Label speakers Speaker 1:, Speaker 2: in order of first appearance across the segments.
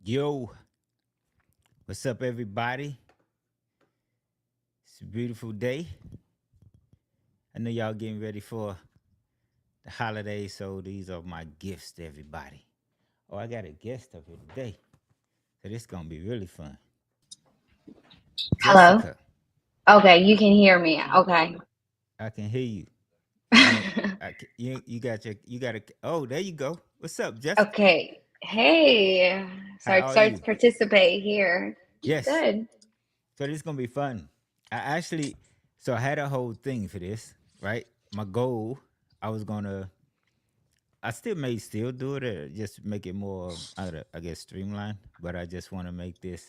Speaker 1: Yo, what's up, everybody? It's a beautiful day. I know y'all getting ready for the holidays, so these are my gifts to everybody. Oh, I got a guest up here today, so this gonna be really fun.
Speaker 2: Hello.
Speaker 1: Jessica,
Speaker 2: Okay, you can hear me. Okay.
Speaker 1: I can hear you. You want? You got you got a. Oh, there you go. What's up, Jessica?
Speaker 2: Okay. Hey.
Speaker 1: How are
Speaker 2: Start to
Speaker 1: you?
Speaker 2: participate here.
Speaker 1: Yes.
Speaker 2: Good.
Speaker 1: So this is gonna be fun. I actually, so I had a whole thing for this, right? My goal, I was gonna I still may still do it, or just make it more, I guess, streamlined. But I just want to make this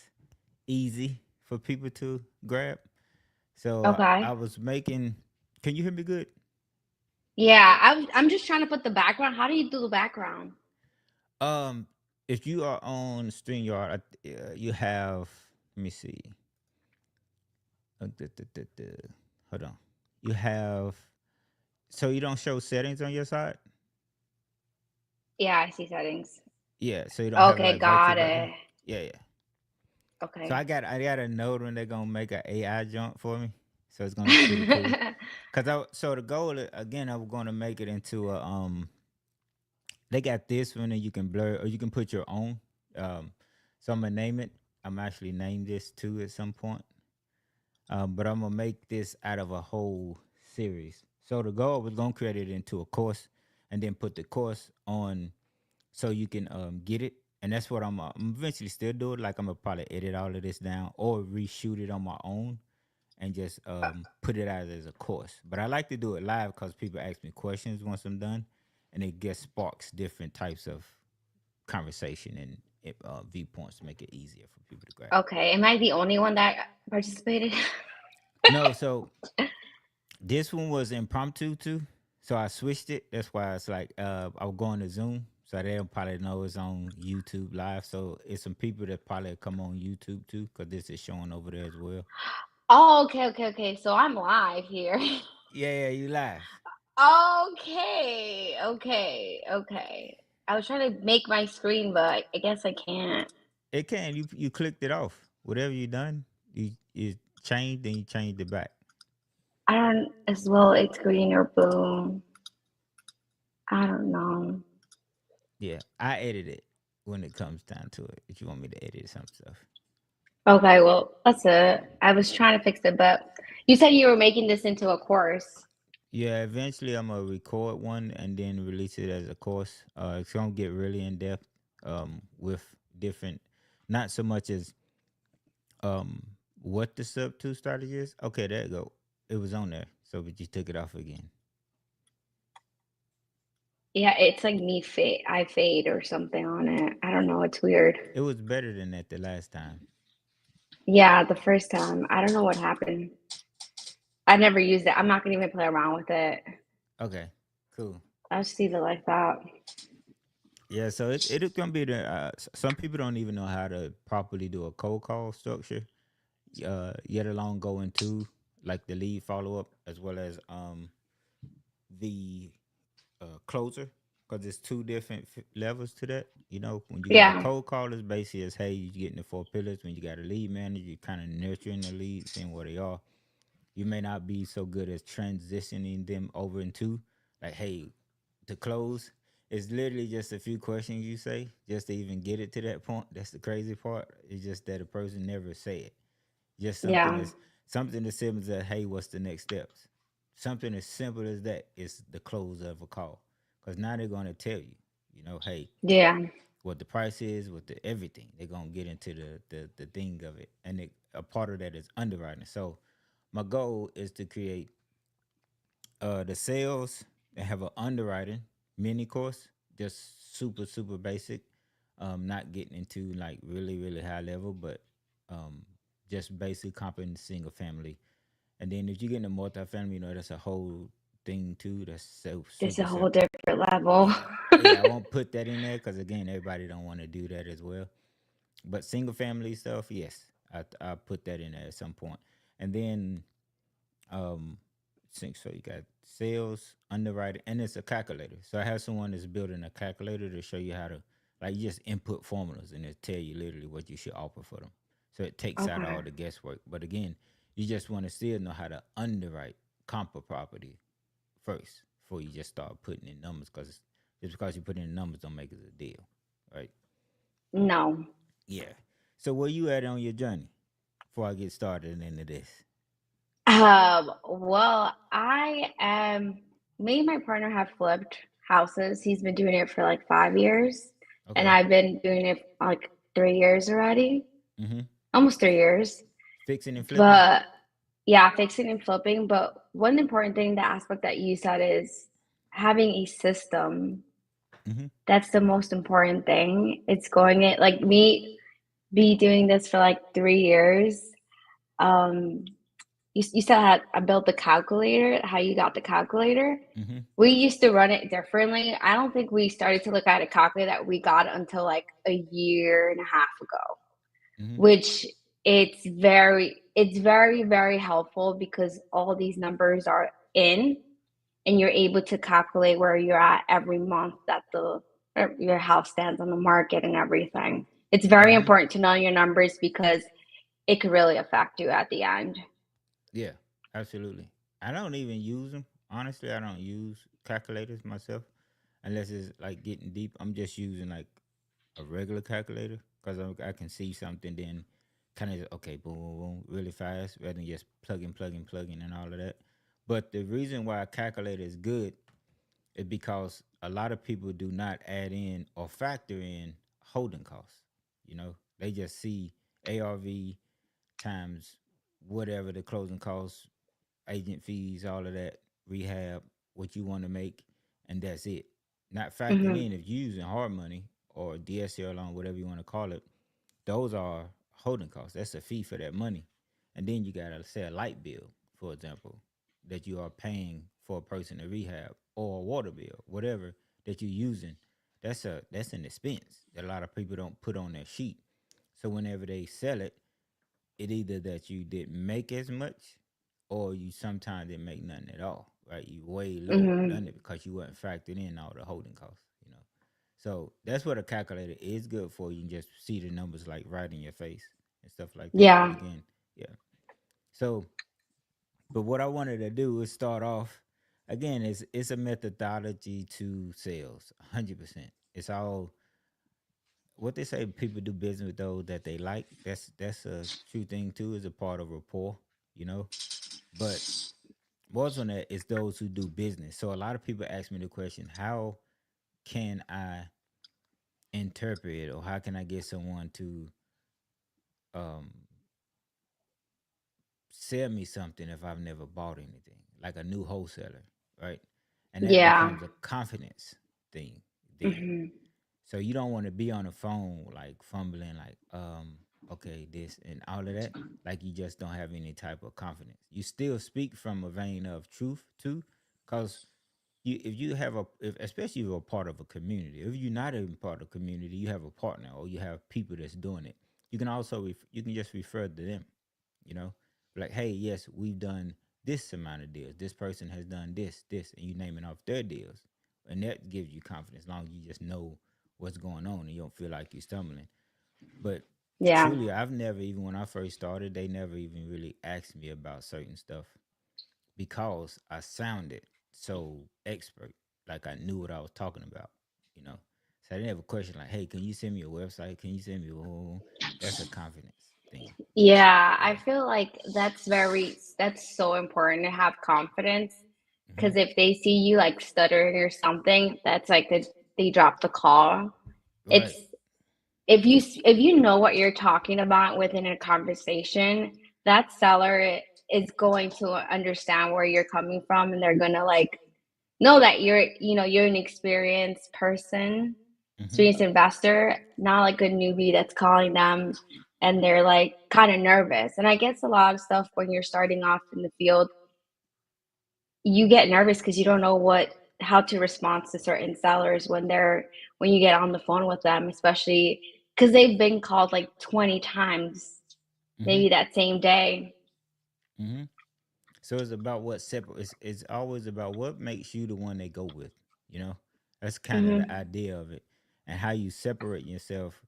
Speaker 1: easy for people to grab. So I
Speaker 2: Okay.
Speaker 1: was making. Can you hear me good?
Speaker 2: Yeah, I'm just trying to put the background. How do you do the background?
Speaker 1: Um, if you are on Streamyard, you have. Let me see. Hold on. You have. So you don't show settings on your side.
Speaker 2: Yeah, I see settings.
Speaker 1: Yeah. So you don't have
Speaker 2: Okay,
Speaker 1: like virtual
Speaker 2: got
Speaker 1: background.
Speaker 2: it.
Speaker 1: Yeah, yeah. So
Speaker 2: Okay.
Speaker 1: I got a note when they're gonna make an AI jump for me. So it's gonna look pretty cool. So the goal again, I was gonna make it into a They got this one, and you can blur or you can put your own. Um, so I'm gonna name it. I'm actually name this too at some point. But I'm gonna make this out of a whole series. So the goal was gonna create it into a course, and then put the course on so you can get it. And that's what I'm eventually still do it. Like I'm gonna probably edit all of this down or reshoot it on my own and just put it out as a course. But I like to do it live because people ask me questions once I'm done, and it gets sparks different types of conversation and viewpoints to make it easier for people to grab.
Speaker 2: Okay. Am I the only one that participated?
Speaker 1: No, so this one was impromptu too, so I switched it. That's why it's like I was going to Zoom, so they'll probably know it's on YouTube Live. So it's some people that probably come on YouTube too, because this is showing over there as well.
Speaker 2: Oh, okay. So I'm live here.
Speaker 1: Yeah, yeah, you live.
Speaker 2: Okay. I was trying to make my screen, but I guess I can't.
Speaker 1: It can. You clicked it off. Whatever you done, you changed, then you changed it back.
Speaker 2: I don't as well. It's green or blue. I don't know.
Speaker 1: Yeah, I edit it when it comes down to it. If you want me to edit some stuff.
Speaker 2: Okay, well, that's it. I was trying to fix it, but you said you were making this into a course.
Speaker 1: Yeah, eventually I'm gonna record one and then release it as a course. It's gonna get really in depth with different, not so much as um what the sub two strategy is. Okay, there you go. It was on there, so but you took it off again.
Speaker 2: Yeah, it's like me fade. I fade or something on it. I don't know. It's weird.
Speaker 1: It was better than that the last time.
Speaker 2: Yeah, the first time. I don't know what happened. I never used it. I'm not gonna even play around with it.
Speaker 1: Okay, cool.
Speaker 2: I'll just leave it like that.
Speaker 1: Yeah, so it's gonna be the. Some people don't even know how to properly do a cold call structure. Yet alone go into like the lead follow up as well as the closer, because there's two different levels to that. You know, when you got a
Speaker 2: Yeah.
Speaker 1: cold caller, it's basically as hey, you getting the four pillars. When you got a lead manager, you kind of nurturing the lead, seeing where they are. You may not be so good as transitioning them over into like hey, to close. It's literally just a few questions you say just to even get it to that point. That's the crazy part. It's just that a person never say it. Just
Speaker 2: Yeah.
Speaker 1: something as simple as that, hey, what's the next steps? Something as simple as that is the close of a call. Because now they're gonna tell you, hey,
Speaker 2: Yeah.
Speaker 1: what the price is, what the everything. They're gonna get into the thing of it. And a part of that is underwriting. So my goal is to create the sales and have an underwriting mini course, just super basic. Not getting into like really high level, but um, just basic competent single family. And then if you get into multifamily, that's a whole thing too. That's so
Speaker 2: It's a
Speaker 1: super
Speaker 2: whole
Speaker 1: separate.
Speaker 2: different level.
Speaker 1: Yeah, yeah. I won't put that in there because again, everybody don't want to do that as well. But single family stuff, yes, I put that in there at some point. And then um, so you got sales, underwriting, and it's a calculator. So I have someone that's building a calculator to show you how to Like you just input formulas and it tell you literally what you should offer for them. So it takes out all
Speaker 2: Okay.
Speaker 1: the guesswork. But again, you just want to still know how to underwrite comp a property first before you just start putting in numbers, because just because you put in numbers don't make it a deal, right?
Speaker 2: No.
Speaker 1: Yeah. So where you at on your journey before I get started into this?
Speaker 2: Well, I am. Me and my partner have flipped houses. He's been doing it for like 5 years, and
Speaker 1: Okay.
Speaker 2: I've been doing it like 3 years already,
Speaker 1: Mm-hmm.
Speaker 2: almost 3 years.
Speaker 1: Fixing and flipping.
Speaker 2: But yeah, fixing and flipping. But one important thing, the aspect that you said is having a system.
Speaker 1: Mm-hmm.
Speaker 2: That's the most important thing. It's going it like me be doing this for like 3 years. Um, you said I built the calculator, how you got the calculator.
Speaker 1: Mm-hmm.
Speaker 2: We used to run it differently. I don't think we started to look at a calculator that we got until like a year and a half ago,
Speaker 1: Mm-hmm.
Speaker 2: which it's very helpful because all these numbers are in and you're able to calculate where you're at every month that the your house stands on the market and everything. It's very
Speaker 1: Mm-hmm.
Speaker 2: important to know your numbers because it could really affect you at the end.
Speaker 1: Yeah, absolutely. I don't even use them. Honestly, I don't use calculators myself unless it's like getting deep. I'm just using like a regular calculator because I can see something, then kind of okay, boom, boom, boom, really fast rather than just plugging, and all of that. But the reason why a calculator is good is because a lot of people do not add in or factor in holding costs. You know, they just see ARV times whatever the closing costs, agent fees, all of that, rehab, what you want to make, and that's it. Not factoring
Speaker 2: Hmm.
Speaker 1: in if you're using hard money or DSCR loan, whatever you want to call it, those are holding costs. That's a fee for that money. And then you got to say a light bill, for example, that you are paying for a person to rehab, or a water bill, whatever that you're using. That's an expense that a lot of people don't put on their sheet. So whenever they sell it, it either that you didn't make as much or you sometimes didn't make nothing at all, right? You way low
Speaker 2: Hmm.
Speaker 1: under because you weren't factored in all the holding costs. So that's what a calculator is good for. You can just see the numbers like right in your face and stuff like that. But
Speaker 2: Yeah.
Speaker 1: again, yeah. So, but what I wanted to do is start off again. It's a methodology to sales, 100%. It's all what they say. People do business with those that they like. That's a true thing too. Is a part of rapport, you know. But more than that, it's those who do business. So a lot of people ask me the question, how can I interpret or how can I get someone to um, sell me something if I've never bought anything, like a new wholesaler, right? And that
Speaker 2: Yeah.
Speaker 1: becomes a confidence thing then.
Speaker 2: Hmm.
Speaker 1: So you don't want to be on the phone like fumbling, like okay, this and all of that. Like you just don't have any type of confidence. You still speak from a vein of truth too, because if you have especially if you're a part of a community. If you're not even part of a community, you have a partner or you have people that's doing it. You can also you can just refer to them. You know, like hey, yes, we've done this amount of deals. This person has done this, and you naming off their deals, and that gives you confidence. As long as you just know what's going on and you don't feel like you're stumbling. But
Speaker 2: Yeah.
Speaker 1: truly, I've never even when I first started, they never even really asked me about certain stuff because I sounded so expert, like I knew what I was talking about, you know. So I didn't have a question like, "Hey, can you send me a website? Can you send me a?" That's a confidence thing.
Speaker 2: Yeah, I
Speaker 1: Yeah.
Speaker 2: feel like that's so important to have confidence
Speaker 1: Hmm.
Speaker 2: because if they see you like stuttering or something, that's like they drop the call. It's
Speaker 1: Right.
Speaker 2: if you know what you're talking about within a conversation, that seller is going to understand where you're coming from and they're gonna like know that you're an experienced person,
Speaker 1: Hmm.
Speaker 2: experienced investor, not like a newbie that's calling them and they're like kind of nervous. And I guess a lot of stuff when you're starting off in the field, you get nervous because you don't know what how to respond to certain sellers when you get on the phone with them, especially because they've been called like 20 times,
Speaker 1: Hmm.
Speaker 2: maybe that same day.
Speaker 1: Hmm. So it's about what separates. It's always about what makes you the one they go with. You know, that's kind of the
Speaker 2: Hmm.
Speaker 1: idea of it. and how you separate yourself.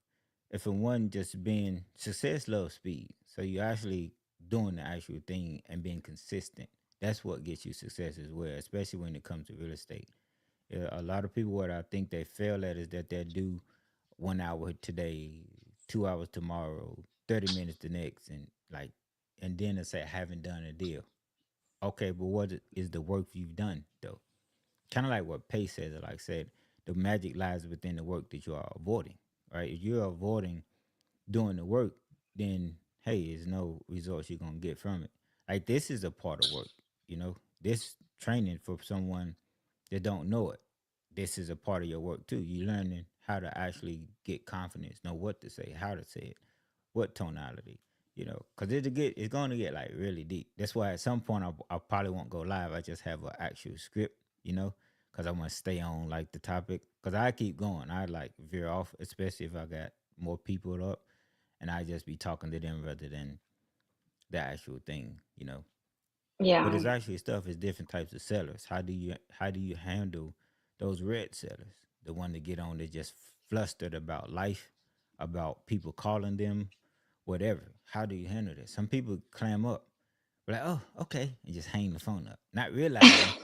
Speaker 1: If from one just being success loves speed, so you actually doing the actual thing and being consistent. That's what gets you success as well, especially when it comes to real estate. Yeah, a lot of people, what I think they fail at is that they do 1 hour today, 2 hours tomorrow, 30 minutes the next, and like, and then they say I haven't done a deal. Okay, but what is the work you've done though? Kind of like what Pace says, like I said, the magic lies within the work that you are avoiding. Right? If you're avoiding doing the work, then hey, there's no results you're gonna get from it. Like this is a part of work, you know. This training for someone that don't know it, this is a part of your work too. You learning how to actually get confidence, know what to say, how to say it, what tonality, you know, because it's going to get like really deep. That's why at some point I probably won't go live. I just have an actual script, you know, because I want to stay on like the topic. Because I keep going, I like veer off, especially if I got more people up, and I just be talking to them rather than the actual thing, you know. But
Speaker 2: Yeah.
Speaker 1: it's actually stuff is different types of sellers. How do you handle those red sellers? The one that get on that just flustered about life, about people calling them, whatever. How do you handle this? Some people clam up, like, oh, okay, and just hang the phone up, not realizing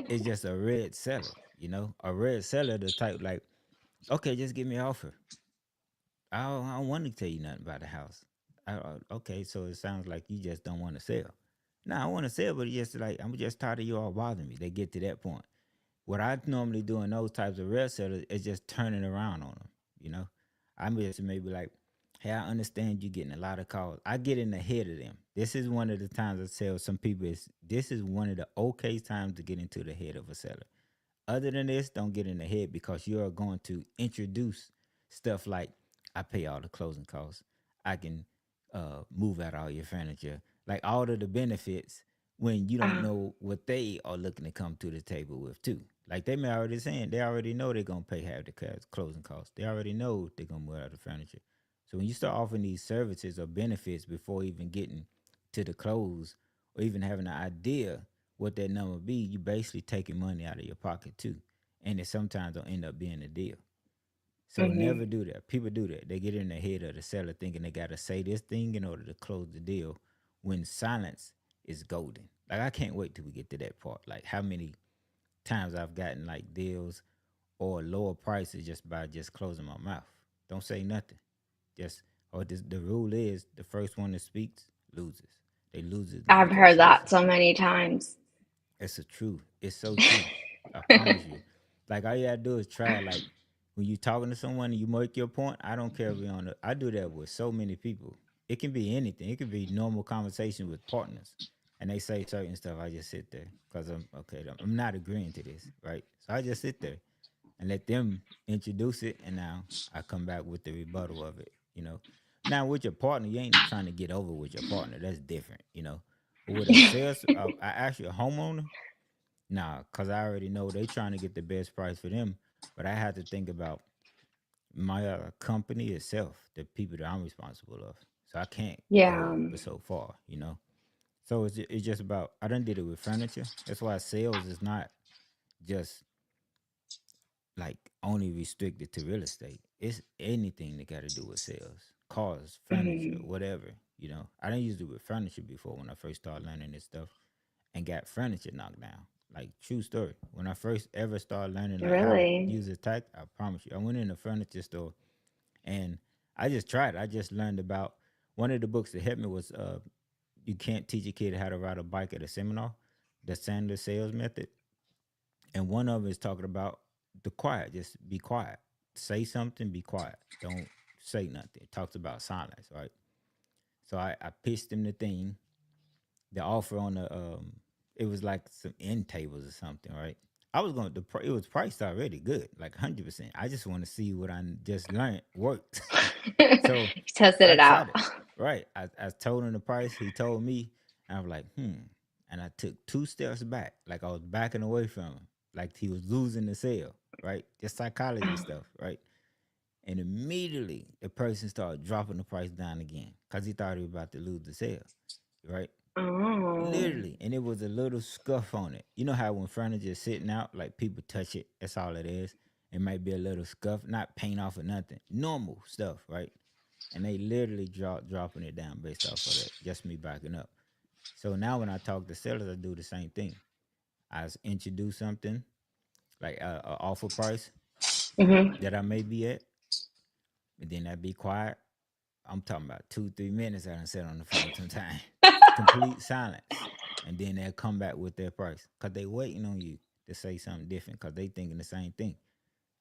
Speaker 1: it's just a red seller. You know, a red seller, the type like, okay, just give me an offer. I don't want to tell you nothing about the house. Okay, so it sounds like you just don't want to sell. No, I want to sell, but it's just like I'm just tired of you all bothering me. They get to that point. What I normally do in those types of red sellers is just turning around on them. You know, I'm just maybe like, hey, I understand you getting a lot of calls. I get in the head of them. This is one of the times I tell some people is this is one of the okay times to get into the head of a seller. Other than this, don't get in the head because you are going to introduce stuff like I pay all the closing costs. I can move out all your furniture, like all of the benefits when you don't
Speaker 2: uh,
Speaker 1: know what they are looking to come to the table with too. Like they may already saying they already know they're gonna pay half the closing costs. They already know they're gonna move out the furniture. So when you start offering these services or benefits before even getting to the close or even having an idea what that number be, you basically taking money out of your pocket too. And it sometimes don't end up being a deal. So
Speaker 2: hmm
Speaker 1: never do that. People do that. They get in the head of the seller thinking they gotta say this thing in order to close the deal when silence is golden. Like I can't wait till we get to that part. Like how many times I've gotten like deals or lower prices just by just closing my mouth. Don't say nothing. Just or this, the rule is the first one that speaks loses. They lose it
Speaker 2: I've
Speaker 1: if they
Speaker 2: heard
Speaker 1: say
Speaker 2: that
Speaker 1: something.
Speaker 2: so many times.
Speaker 1: It's a true. It's so true. I promise you. Like all you gotta do is try. Like when you talking to someone and you make your point. I don't care if we on. I do that with so many people. It can be anything. It could be normal conversation with partners, and they say certain stuff. I just sit there because I'm okay. I'm not agreeing to this, right? So I just sit there and let them introduce it, and now I come back with the rebuttal of it. You know, now with your partner, you ain't trying to get over with your partner. That's different. You know, but with a sales, I actually a homeowner, nah, cause I already know they trying to get the best price for them. But I have to think about my company itself, the people that I'm responsible of. So I can't
Speaker 2: Yeah.
Speaker 1: go but so far. You know. So it's just about I done did it with furniture. That's why sales is not just like only restricted to real estate. It's anything that got to do with sales, cars, furniture,
Speaker 2: hmm
Speaker 1: whatever. You know, I didn't use it with furniture before when I first started learning this stuff and got furniture knocked down. Like true story. When I first ever started learning like how to
Speaker 2: Really?
Speaker 1: use a tech, I promise you, I went in a furniture store and I just tried. I just learned about one of the books that helped me was "You Can't Teach a Kid How to Ride a Bike at a Seminar," the Sanders Sales Method, and one of them is talking about the quiet. Just be quiet. Say something. Be quiet. Don't say nothing. It talks about silence, right? So I pitched him the thing, the offer on the it was like some end tables or something, right? I was going to it was priced already good, like 100%. I just want to see what I just learned worked. So
Speaker 2: Tested
Speaker 1: I
Speaker 2: it out.
Speaker 1: tried it. Right. I told him the price. He told me. And I was like, And I took 2 steps back, like I was backing away from him, like he was losing the sale, right? Just psychology stuff, right? And immediately the person started dropping the price down again because he thought he was about to lose the sale, right?
Speaker 2: Oh.
Speaker 1: Literally. And it was a little scuff on it. You know how when furniture is sitting out, like people touch it, that's all it is. It might be a little scuff, not paint off or nothing, normal stuff, right? And they literally dropping it down based off of that. Just me backing up. So now when I talk to sellers, I do the same thing. Introduce something like a offer price
Speaker 2: Mhm.
Speaker 1: that I may be at, and then I be quiet. I'm talking about 2 3 minutes. I done sit on the phone sometime, complete silence, and then they'll come back with their price because they waiting on you to say something different because they thinking the same thing.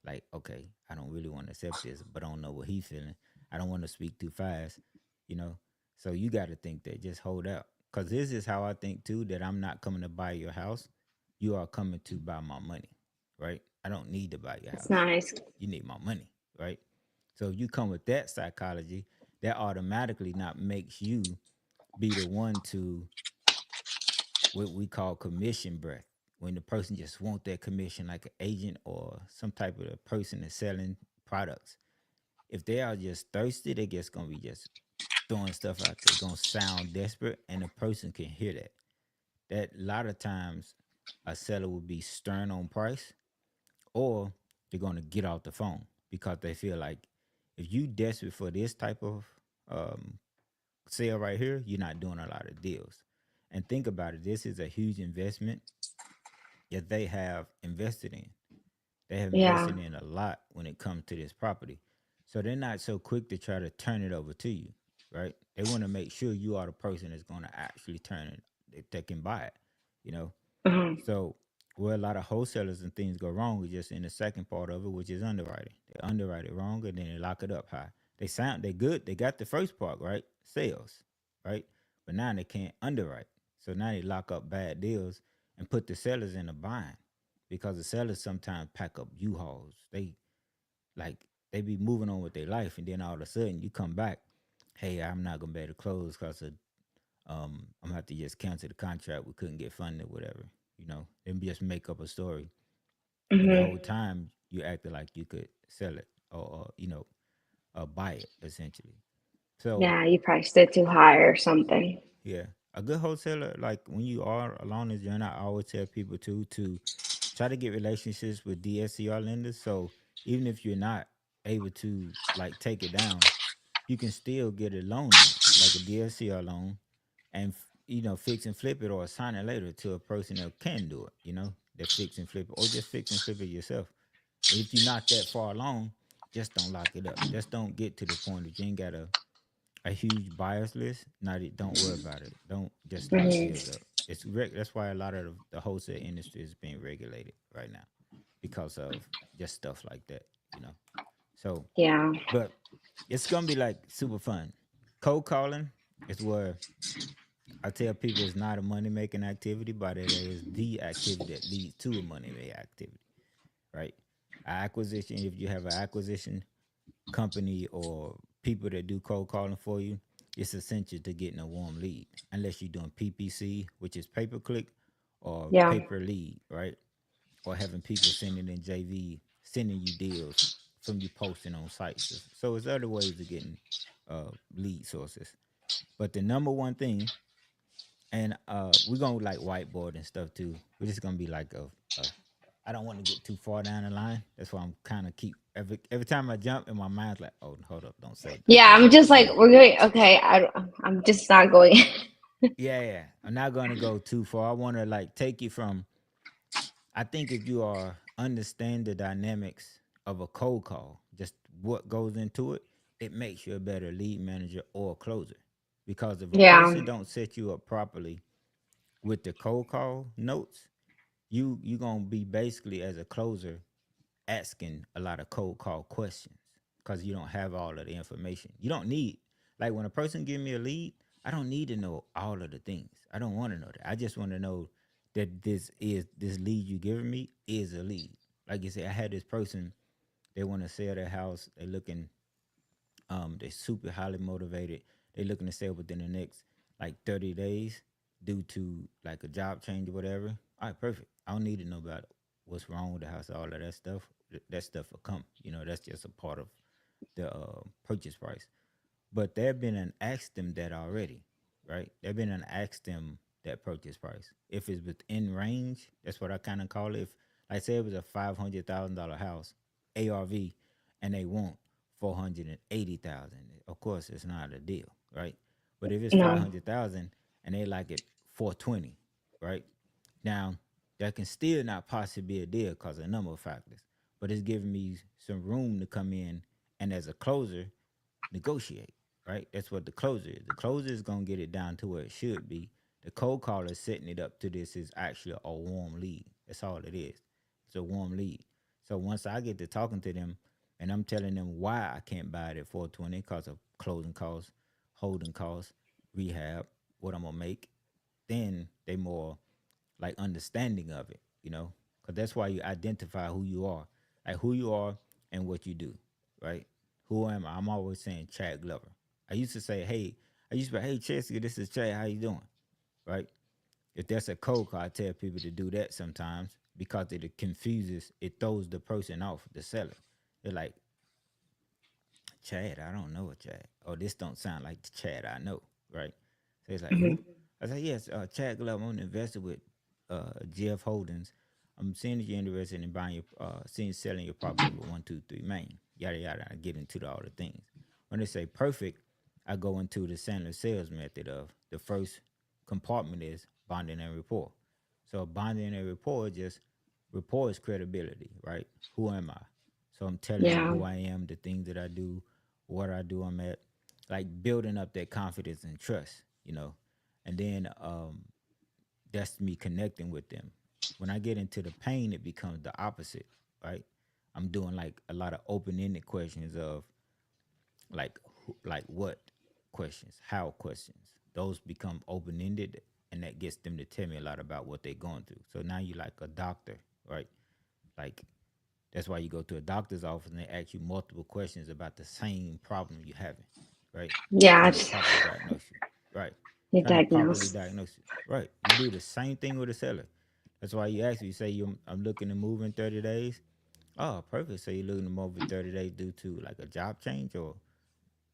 Speaker 1: Like, okay, I don't really want to accept this, but I don't know what he feeling. I don't want to speak too fast, you know. So you got to think that. Just hold out, cause this is how I think too. That I'm not coming to buy your house. You are coming to buy my money, right? I don't need to buy your
Speaker 2: That's
Speaker 1: house.
Speaker 2: nice.
Speaker 1: You need my money, right? So if you come with that psychology, that automatically not makes you be the one to what we call commission breath. When the person just want that commission, like an agent or some type of a person that's selling products. If they are just thirsty, they just gonna be just throwing stuff out there. Gonna sound desperate, and the person can hear that. That a lot of times a seller will be stern on price, or they're gonna get off the phone because they feel like if you desperate for this type of um, sale right here, you're not doing a lot of deals. And think about it, this is a huge investment that they have invested in. They have
Speaker 2: Yeah.
Speaker 1: invested in a lot when it comes to this property. So they're not so quick to try to turn it over to you, right? They want to make sure you are the person that's going to actually turn it, that they can buy it, you know?
Speaker 2: Mhm.
Speaker 1: So where a lot of wholesalers and things go wrong is just in the second part of it, which is underwriting. They underwrite it wrong and then they lock it up high. They good. They got the first part right, sales, right? But now they can't underwrite. So now they lock up bad deals and put the sellers in a bind because the sellers sometimes pack up U-Hauls. Like they be moving on with their life, and then all of a sudden you come back, hey, I'm not gonna be able to close because of I'm gonna have to just cancel the contract. We couldn't get funded, whatever. You know, and just make up a story. But the whole
Speaker 2: Mhm.
Speaker 1: time you acted like you could sell it or buy it essentially. So
Speaker 2: Yeah, you priced it too high or something.
Speaker 1: yeah, a good wholesaler, like when you are along this journey, I always tell people to try to get relationships with DSCR lenders. So even if you're not able to like take it down, you can still get a loan on it, like a DSCR loan, and fix and flip it or assign it later to a person that can do it. That fix and flip it or just fix and flip it yourself. If you're not that far along, just don't lock it up. Just don't get to the point that you ain't got a huge buyers list. Not don't worry about it. Don't just lock deals
Speaker 2: Mhm.
Speaker 1: up. That's why a lot of the wholesale industry is being regulated right now because of just stuff like that. You know. So,
Speaker 2: Yeah.
Speaker 1: but it's gonna be like super fun. Cold calling is where I tell people it's not a money making activity, but it is the activity that leads to a money making activity, right? Acquisition, if you have an acquisition company or people that do cold calling for you, it's essential to getting a warm lead, unless you're doing PPC, which is pay per click, or
Speaker 2: Yeah.
Speaker 1: pay per lead, right? Or having people sending in JV, sending you deals from you posting on sites. So it's other ways of getting lead sources. But the number one thing, and we're gonna like whiteboard and stuff too. We're just gonna be like a I don't want to get too far down the line. That's why I'm kind of keep every time I jump in my mind's like, oh, hold up, don't
Speaker 2: Yeah,
Speaker 1: say
Speaker 2: I'm
Speaker 1: that.
Speaker 2: just like we're going. Okay, I'm just not going.
Speaker 1: Yeah, yeah. I'm not gonna go too far. I want to like take you from. I think if you are understand the dynamics of a cold call, just what goes into it, it makes you a better lead manager or closer. Because if a
Speaker 2: Yeah.
Speaker 1: person don't set you up properly with the cold call notes, you gonna be basically as a closer asking a lot of cold call questions because you don't have all of the information. You don't need like when a person give me a lead, I don't need to know all of the things. I don't want to know that. I just want to know that this lead you giving me is a lead. Like you said, I had this person, they want to sell their house. They're super highly motivated. They're looking to sell within the next like 30 days due to like a job change or whatever. All right, perfect. I don't need to know about what's wrong with the house, all of that stuff. That stuff will come. That's just a part of the purchase price. But they've been and asked them that already, right? They've been and asked them that purchase price. If it's within range, that's what I kind of call it. If, like, say it was a $500,000 house, ARV, and they want 480,000. Of course, it's not a deal, right? But if it's five
Speaker 2: No.
Speaker 1: hundred thousand and they like it 420, right? Now that can still not possibly be a deal because of a number of factors, but it's giving me some room to come in and as a closer negotiate, right? That's what the closer is. The closer is gonna get it down to where it should be. The cold caller setting it up to this is actually a warm lead. That's all it is. It's a warm lead. So once I get to talking to them and I'm telling them why I can't buy it at 420 because of closing costs, holding costs, rehab, what I'm gonna make, then they more like understanding of it, because that's why you identify who you are, like who you are and what you do, right? Who am I? I'm always saying Chad Glover. I used to say, hey, hey, Chesky, this is Chad. How you doing? Right? If that's a cold call, I tell people to do that sometimes because it confuses, it throws the person off, the seller. They're like, Chad, I don't know a Chad. Or this don't sound like the Chad I know, right? So it's like,
Speaker 2: Hmm.
Speaker 1: who? I say, yes, Chad Glover, I'm an investor with GF Holdings. I'm seeing that you're interested in buying your, seeing selling your property over 123 Main. Yada yada. I get into all the things. When they say perfect, I go into the Sandler sales method of the first compartment is bonding and rapport. So bonding and rapport just rapport is credibility, right? Who am I? So I'm telling them
Speaker 2: Yeah.
Speaker 1: who I am, the things that I do, what I do. I'm at, like building up that confidence and trust. And then that's me connecting with them. When I get into the pain, it becomes the opposite, right? I'm doing like a lot of open-ended questions of like like what questions, how questions. Those become open-ended, and that gets them to tell me a lot about what they're going through. So now you like a doctor, right? Like that's why you go to a doctor's office and they ask you multiple questions about the same problem you're having, right?
Speaker 2: Yeah.
Speaker 1: Trying to
Speaker 2: It's
Speaker 1: properly diagnose you, right?
Speaker 2: you
Speaker 1: Trying to properly
Speaker 2: diagnose.
Speaker 1: diagnose you, right? You do the same thing with a seller. That's why you ask me, you say, I'm looking to move in 30 days. Oh, perfect. So you're looking to move in 30 days due to like a job change or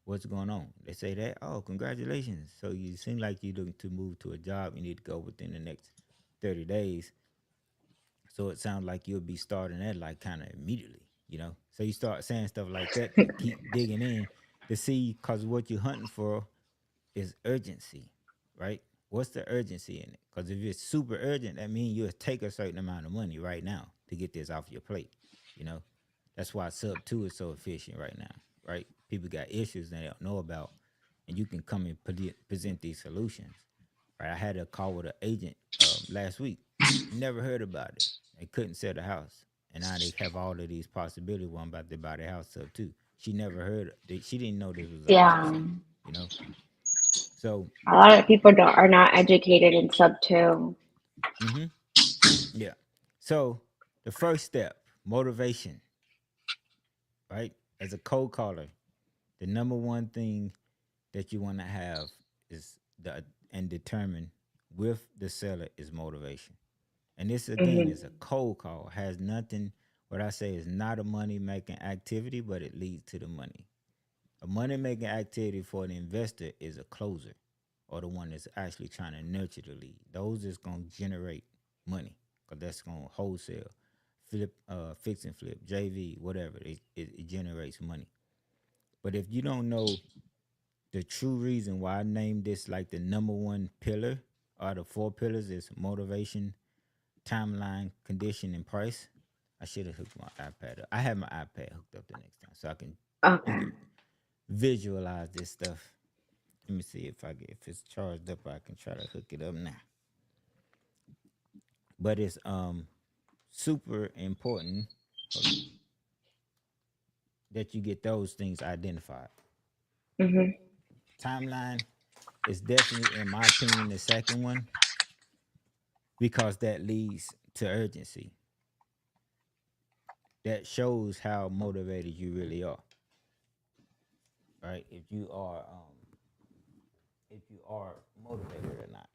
Speaker 1: what's going on? They say that, oh, congratulations. So you seem like you're looking to move to a job. You need to go within the next 30 days. So it sounds like you'll be starting that like kind of immediately. So you start saying stuff like that to keep digging in to see, because what you're hunting for is urgency, right? What's the urgency in it? Because if it's super urgent, that means you'll take a certain amount of money right now to get this off your plate. You know, that's why sub two is so efficient right now, right? People got issues they don't know about, and you can come and present these solutions. Right? I had a call with an agent last week. Never heard about it. They couldn't sell the house, and now they have all of these possibilities. One about to buy the house sub two. She never heard. She didn't know this was an
Speaker 2: Yeah.
Speaker 1: option. You know, so
Speaker 2: A lot of people are not educated in sub two.
Speaker 1: mm-hmm. Yeah. So the first step, motivation, right? As a cold caller, the number one thing that you want to have is the and determine with the seller is motivation. And this again is
Speaker 2: Hmm.
Speaker 1: a cold call. Has nothing. What I say is not a money making activity, but it leads to the money. A money making activity for an investor is a closer, or the one that's actually trying to nurture the lead. Those is gonna generate money because that's gonna wholesale, flip, fix and flip, JV, whatever. It generates money. But if you don't know the true reason why I named this like the number one pillar or the four pillars is motivation, timeline, condition, and price. I should have hooked my iPad up. I have my iPad hooked up the next time so I can you
Speaker 2: Okay.
Speaker 1: can visualize this stuff. Let me see if it's charged up. I can try to hook it up now. But it's super important. Hold on, that you get those things identified.
Speaker 2: Hmm.
Speaker 1: Timeline is definitely, in my opinion, the second one because that leads to urgency. That shows how motivated you really are, right? If you are motivated or not.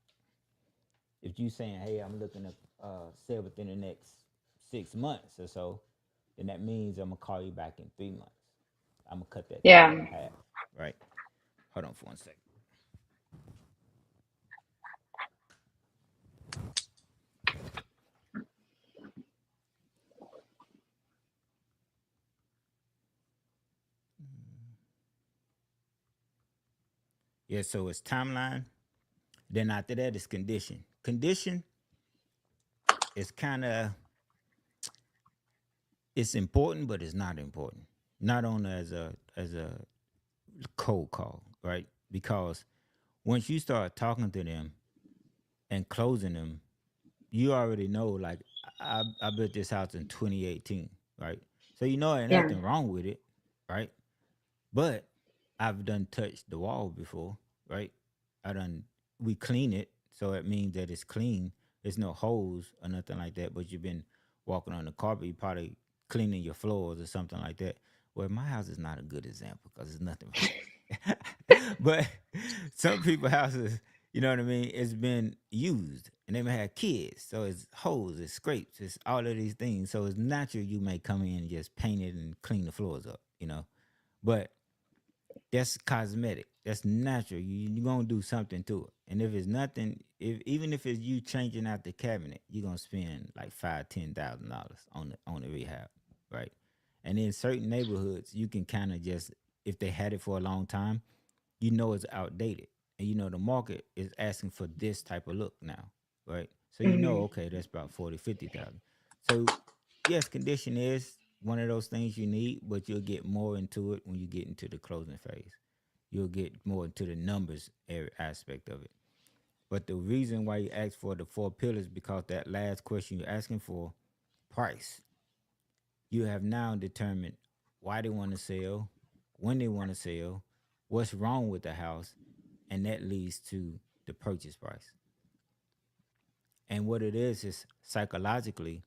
Speaker 1: If you saying, "Hey, I'm looking to sell within the next 6 months or so," then that means I'm gonna call you back in 3 months. I'm gonna cut that time in
Speaker 2: Yeah.
Speaker 1: half, right? Hold on for 1 second. Yeah, so it's timeline. Then after that is condition. Condition is kind of, it's important, but it's not important. Not only as a cold call, right? Because once you start talking to them and closing them, you already know. Like I built this house in 2018, right? So you know ain't
Speaker 2: Yeah.
Speaker 1: nothing wrong with it, right? But I've done touched the wall before, right? I done we clean it, so it means that it's clean. There's no holes or nothing like that. But you've been walking on the carpet, you probably cleaning your floors or something like that. Well, my house is not a good example because there's nothing wrong. But some people houses, you know what I mean, it's been used and they may have kids. So it's holes, it's scrapes, it's all of these things. So it's natural you may come in and just paint it and clean the floors up, you know. But that's cosmetic. That's natural. You're gonna do something to it. And if it's nothing, if even if it's you changing out the cabinet, you're gonna spend like $5,000-$10,000 on the rehab, right? And in certain neighborhoods, you can kind of just, if they had it for a long time, you know it's outdated, and you know the market is asking for this type of look now, right? So you know,
Speaker 2: Hmm.
Speaker 1: okay, that's about 40, 50,000. So yes, condition is one of those things you need, but you'll get more into it when you get into the closing phase. You'll get more into the numbers aspect of it. But the reason why you ask for the 4 pillars, because that last question you're asking for, price, you have now determined why they want to sell, when they want to sell, what's wrong with the house, and that leads to the purchase price. And what it is psychologically,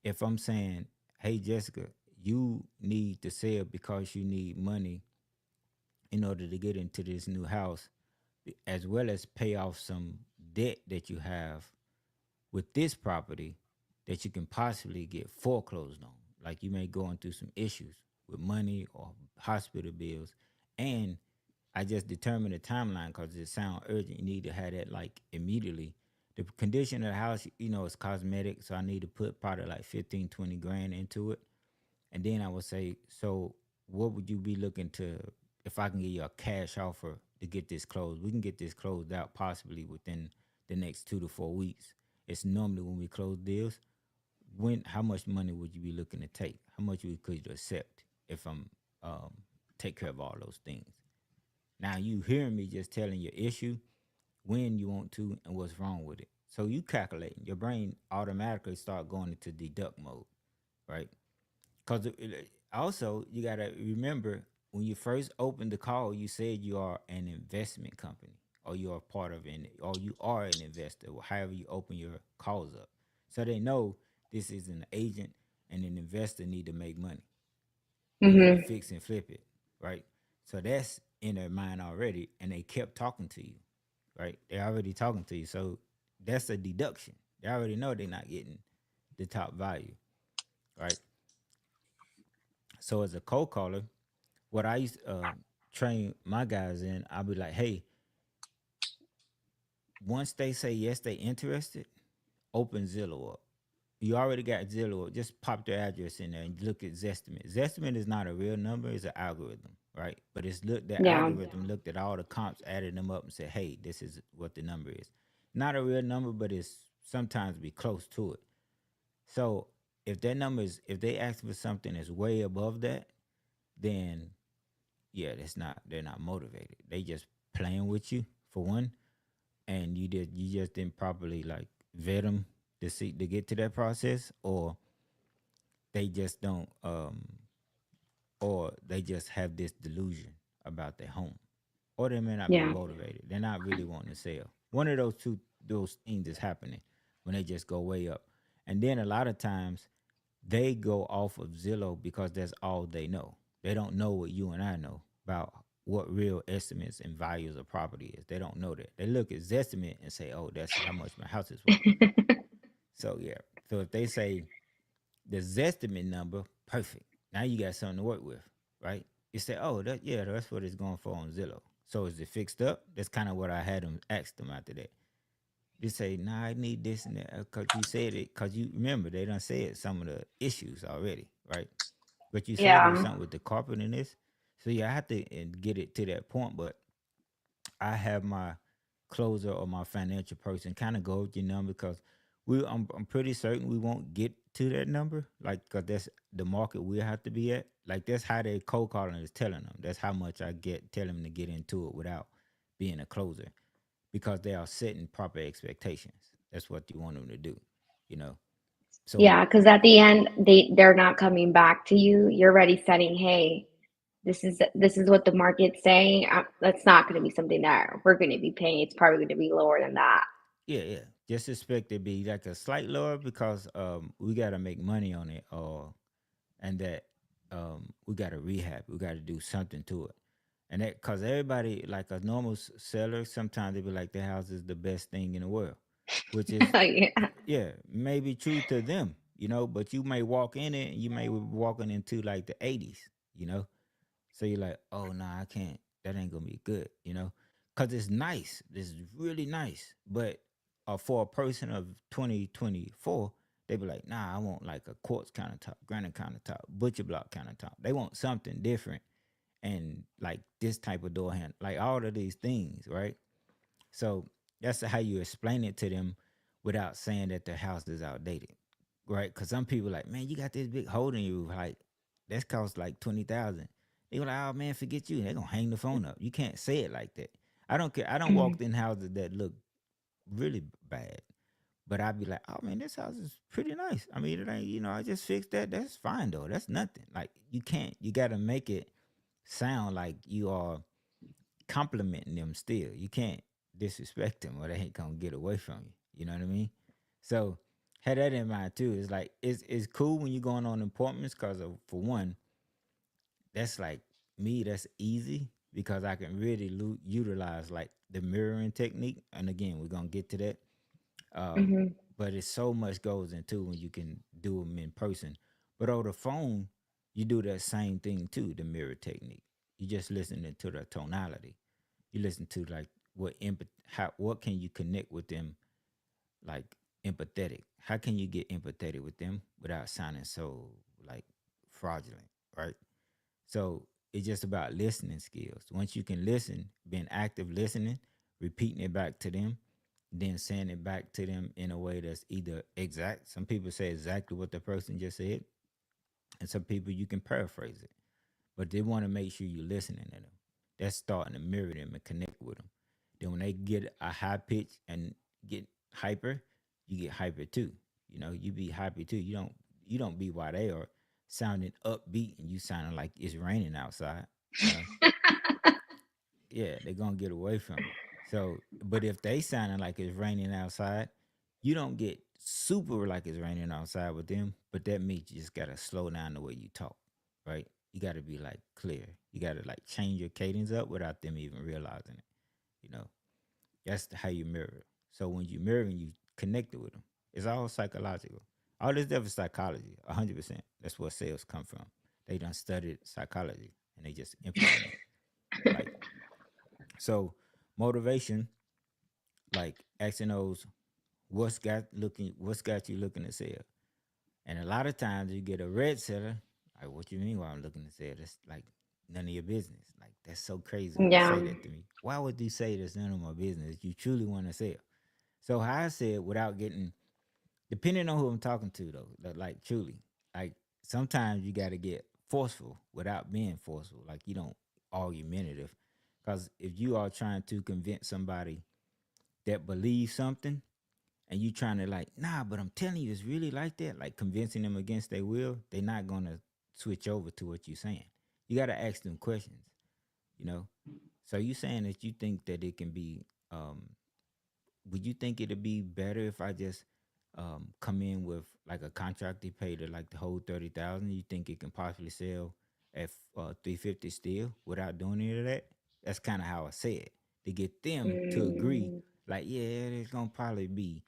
Speaker 1: if I'm saying, hey, Jessica, you need to sell because you need money in order to get into this new house, as well as pay off some debt that you have with this property that you can possibly get foreclosed on. Like you may go into some issues with money or hospital bills. And I just determined a timeline because it sounds urgent. You need to have that like immediately. The condition of the house, you know, is cosmetic. So I need to put probably like 15, 20 grand into it. And then I would say, so what would you be looking to, if I can give you a cash offer to get this closed? We can get this closed out possibly within the next 2 to 4 weeks. It's normally when we close deals. How much money would you be looking to take? How much could you accept if I'm um, take care of all those things? Now you hearing me just telling your issue, when you want to, and what's wrong with it. So you calculating. Your brain automatically start going into deduct mode, right? Because also you gotta remember when you first opened the call, you said you are an investment company, or you are part of an, or you are an investor, or however you open your calls up. So they know this is an agent and an investor need to make money. They need to
Speaker 2: Hmm.
Speaker 1: fix and flip it, right? So that's in their mind already, and they kept talking to you, right? They're already talking to you, so that's a deduction. They already know they're not getting the top value, right? So as a cold caller, what I used to train my guys in, I'll be like, hey, once they say yes, they interested, open Zillow up. You already got Zillow up. Just pop their address in there and look at Zestimate. Zestimate is not a real number; it's an algorithm, right? But it's the
Speaker 2: Yeah.
Speaker 1: algorithm looked at all the comps, added them up, and said, hey, this is what the number is. Not a real number, but it's sometimes be close to it. So if that number is, if they ask for something that's way above that, then yeah, that's not, they're not motivated. They just playing with you for one, and you just didn't properly like vet them to see to get to that process, or they just don't or they just have this delusion about their home, or they may not be
Speaker 2: Yeah.
Speaker 1: motivated. They're not really wanting to sell. One of those two, those things is happening when they just go way up, and then a lot of times they go off of Zillow because that's all they know. They don't know what you and I know about what real estimates and values of property is. They don't know that. They look at Zestimate and say, "Oh, that's how much my house is worth." So yeah. So if they say the Zestimate number, perfect. Now you got something to work with, right? You say, "Oh, that yeah, that's what it's going for on Zillow." So is it fixed up? That's kind of what I had them ask them after that. They say, nah, I need this and that. Because you said it, because you remember, they done said some of the issues already, right? But you said there was
Speaker 2: Yeah.
Speaker 1: something with the carpet in this. So yeah, I have to get it to that point. But I have my closer or my financial person kind of go with your number because I'm pretty certain we won't get to that number, like, because that's the market we have to be at. Like, that's how they cold calling is telling them. That's how much I get tell them to get into it without being a closer, because they are setting proper expectations. That's what you want them to do, you know. So
Speaker 2: Yeah, because at the end they're not coming back to you. You're already setting, hey, this is what the market's saying. That's not going to be something that we're going to be paying. It's probably going to be lower than that.
Speaker 1: yeah, yeah, just expect it to be like a slight lower because we got to make money on it, or and that we got to rehab. We got to do something to it. And that because everybody, like a normal seller, sometimes they be like their house is the best thing in the world, which is,
Speaker 2: Yeah.
Speaker 1: yeah, maybe true to them, but you may walk in it and you may be walking into like the 80s, you know? So you're like, oh, no, I can't. That ain't going to be good, Because it's nice. It's really nice. But for a person of 2024, they be like, nah, I want like a quartz countertop, granite countertop, butcher block countertop. They want something different and like this type of door handle, like all of these things, right? So that's how you explain it to them without saying that the house is outdated, right? Because some people like, man, you got this big hole in your roof, like that's cost like 20,000. They were like, oh man, forget you. They're gonna hang the phone up. You can't say it like that. I don't care. I don't walk in houses that look really bad, but I'd be like, oh man, this house is pretty nice. I mean, it ain't, I just fixed that. That's fine though. That's nothing. Like you can't. You got to make it sound like you are complimenting them still. You can't disrespect them or they ain't gonna get away from you. You know what I mean? So had that in mind too. It's like it's cool when you're going on appointments because for one, that's like me. That's easy because I can really utilize like the mirroring technique. And again, we're gonna get to that. Um,
Speaker 2: Hmm.
Speaker 1: but it's so much goes into when you can do them in person. But over the phone, you do that same thing too. The mirror technique. You just listening to the tonality. You listen to like what can you connect with them, like empathetic. How can you get empathetic with them without sounding so like fraudulent, right? So it's just about listening skills. Once you can listen, being active listening, repeating it back to them, then saying it back to them in a way that's either exact. Some people say exactly what the person just said, and some people you can paraphrase it. But they want to make sure you're listening to them. That's starting to mirror them and connect with them. Then when they get a high pitch and get hyper, you get hyper too. You be hyper too. You don't be while they are sounding upbeat and you sounding like it's raining outside. You know, yeah, they're gonna get away from you. So, but if they sounding like it's raining outside, you don't get super like it's raining outside with them. But that means you just gotta slow down the way you talk, right? You gotta be like clear. You gotta like change your cadence up without them even realizing it. You know, that's how you mirror. So when you mirror and you connect it with them, it's all psychological. All this stuff is psychology, 100%. That's where sales come from. They done studied psychology and they just implement it. Like, so motivation, like asking those, what's got you looking to sell? And a lot of times you get a red seller, like, what you mean why I'm looking to sell? That's like none of your business. Like, that's so crazy when you
Speaker 2: Yeah.
Speaker 1: say that to me. Why would you say that's none of my business? You truly want to sell. So how I said without getting, depending on who I'm talking to though, like truly, like sometimes you got to get forceful without being forceful. Like you don't argumentative, because if you are trying to convince somebody that believes something and you trying to like, nah, but I'm telling you, it's really like that, like convincing them against their will, they're not gonna switch over to what you're saying. You got to ask them questions, you know. So you saying that you think that it can be, would you think it'd be better if I just come in with like a contract they pay to like the whole 30,000? You think it can possibly sell at 350 still without doing any of that? That's kind of how I say it to get them to agree.
Speaker 2: Mm.
Speaker 1: Like, yeah, it's gonna probably be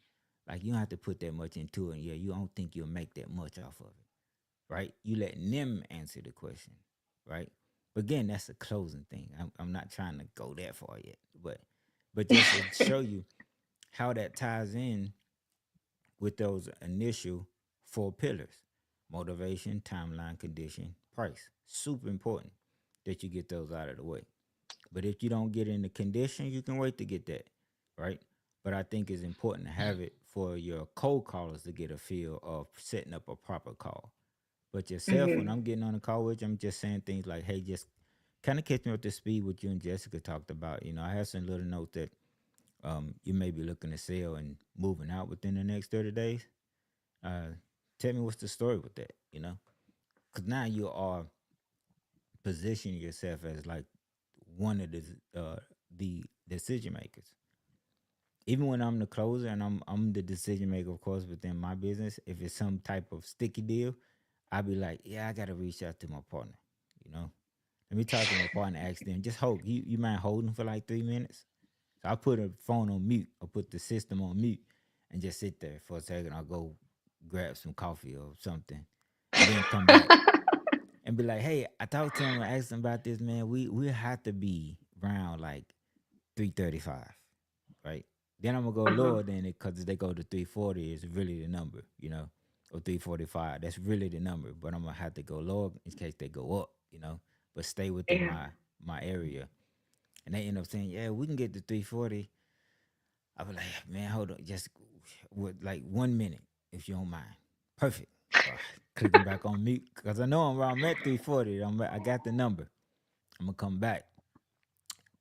Speaker 1: like you don't have to put that much into it. And yeah, you don't think you'll make that much off of it, right? You letting them answer the question, right? But again, that's a closing thing. I'm not trying to go that far yet, but just to show you how that ties in with those initial four pillars: motivation, timeline, condition, price. Super important that you get those out of the way. But if you don't get in the condition, you can wait to get that, right? But I think it's important to have it for your cold callers to get a feel of setting up a proper call. But yourself, when
Speaker 2: Mhm.
Speaker 1: I'm getting on the call with you, I'm just saying things like, hey, just kind of catch me up to speed what you and Jessica talked about. I have some little notes that you may be looking to sell and moving out within the next 30 days. Uh, Tell me what's the story with that, Because now you are positioning yourself as like one of the decision makers. Even when I'm the closer and I'm the decision maker, of course, within my business, if it's some type of sticky deal, I'll be like, yeah, I gotta reach out to my partner. You know, Let me talk to my partner, ask them, just hold. You mind holding for like 3 minutes? So I put a phone on mute. I put the system on mute and just sit there for a second. I'll go grab some coffee or something, and then come back and be like, hey, I talked to him and asked him about this, man. We have to be around like 3:35, right? Then I'm gonna go
Speaker 2: Uh-huh.
Speaker 1: lower than it because they go to 3:40 is really the number, or 3:45. That's really the number. But I'm gonna have to go lower in case they go up, but stay within
Speaker 2: Yeah.
Speaker 1: my area. And they end up saying, yeah, we can get to 3:40. I was like, man, hold on, just with like 1 minute, if you don't mind. Perfect. So I clicking back on mute because I know I'm at 3:40. I got the number. I'm gonna come back.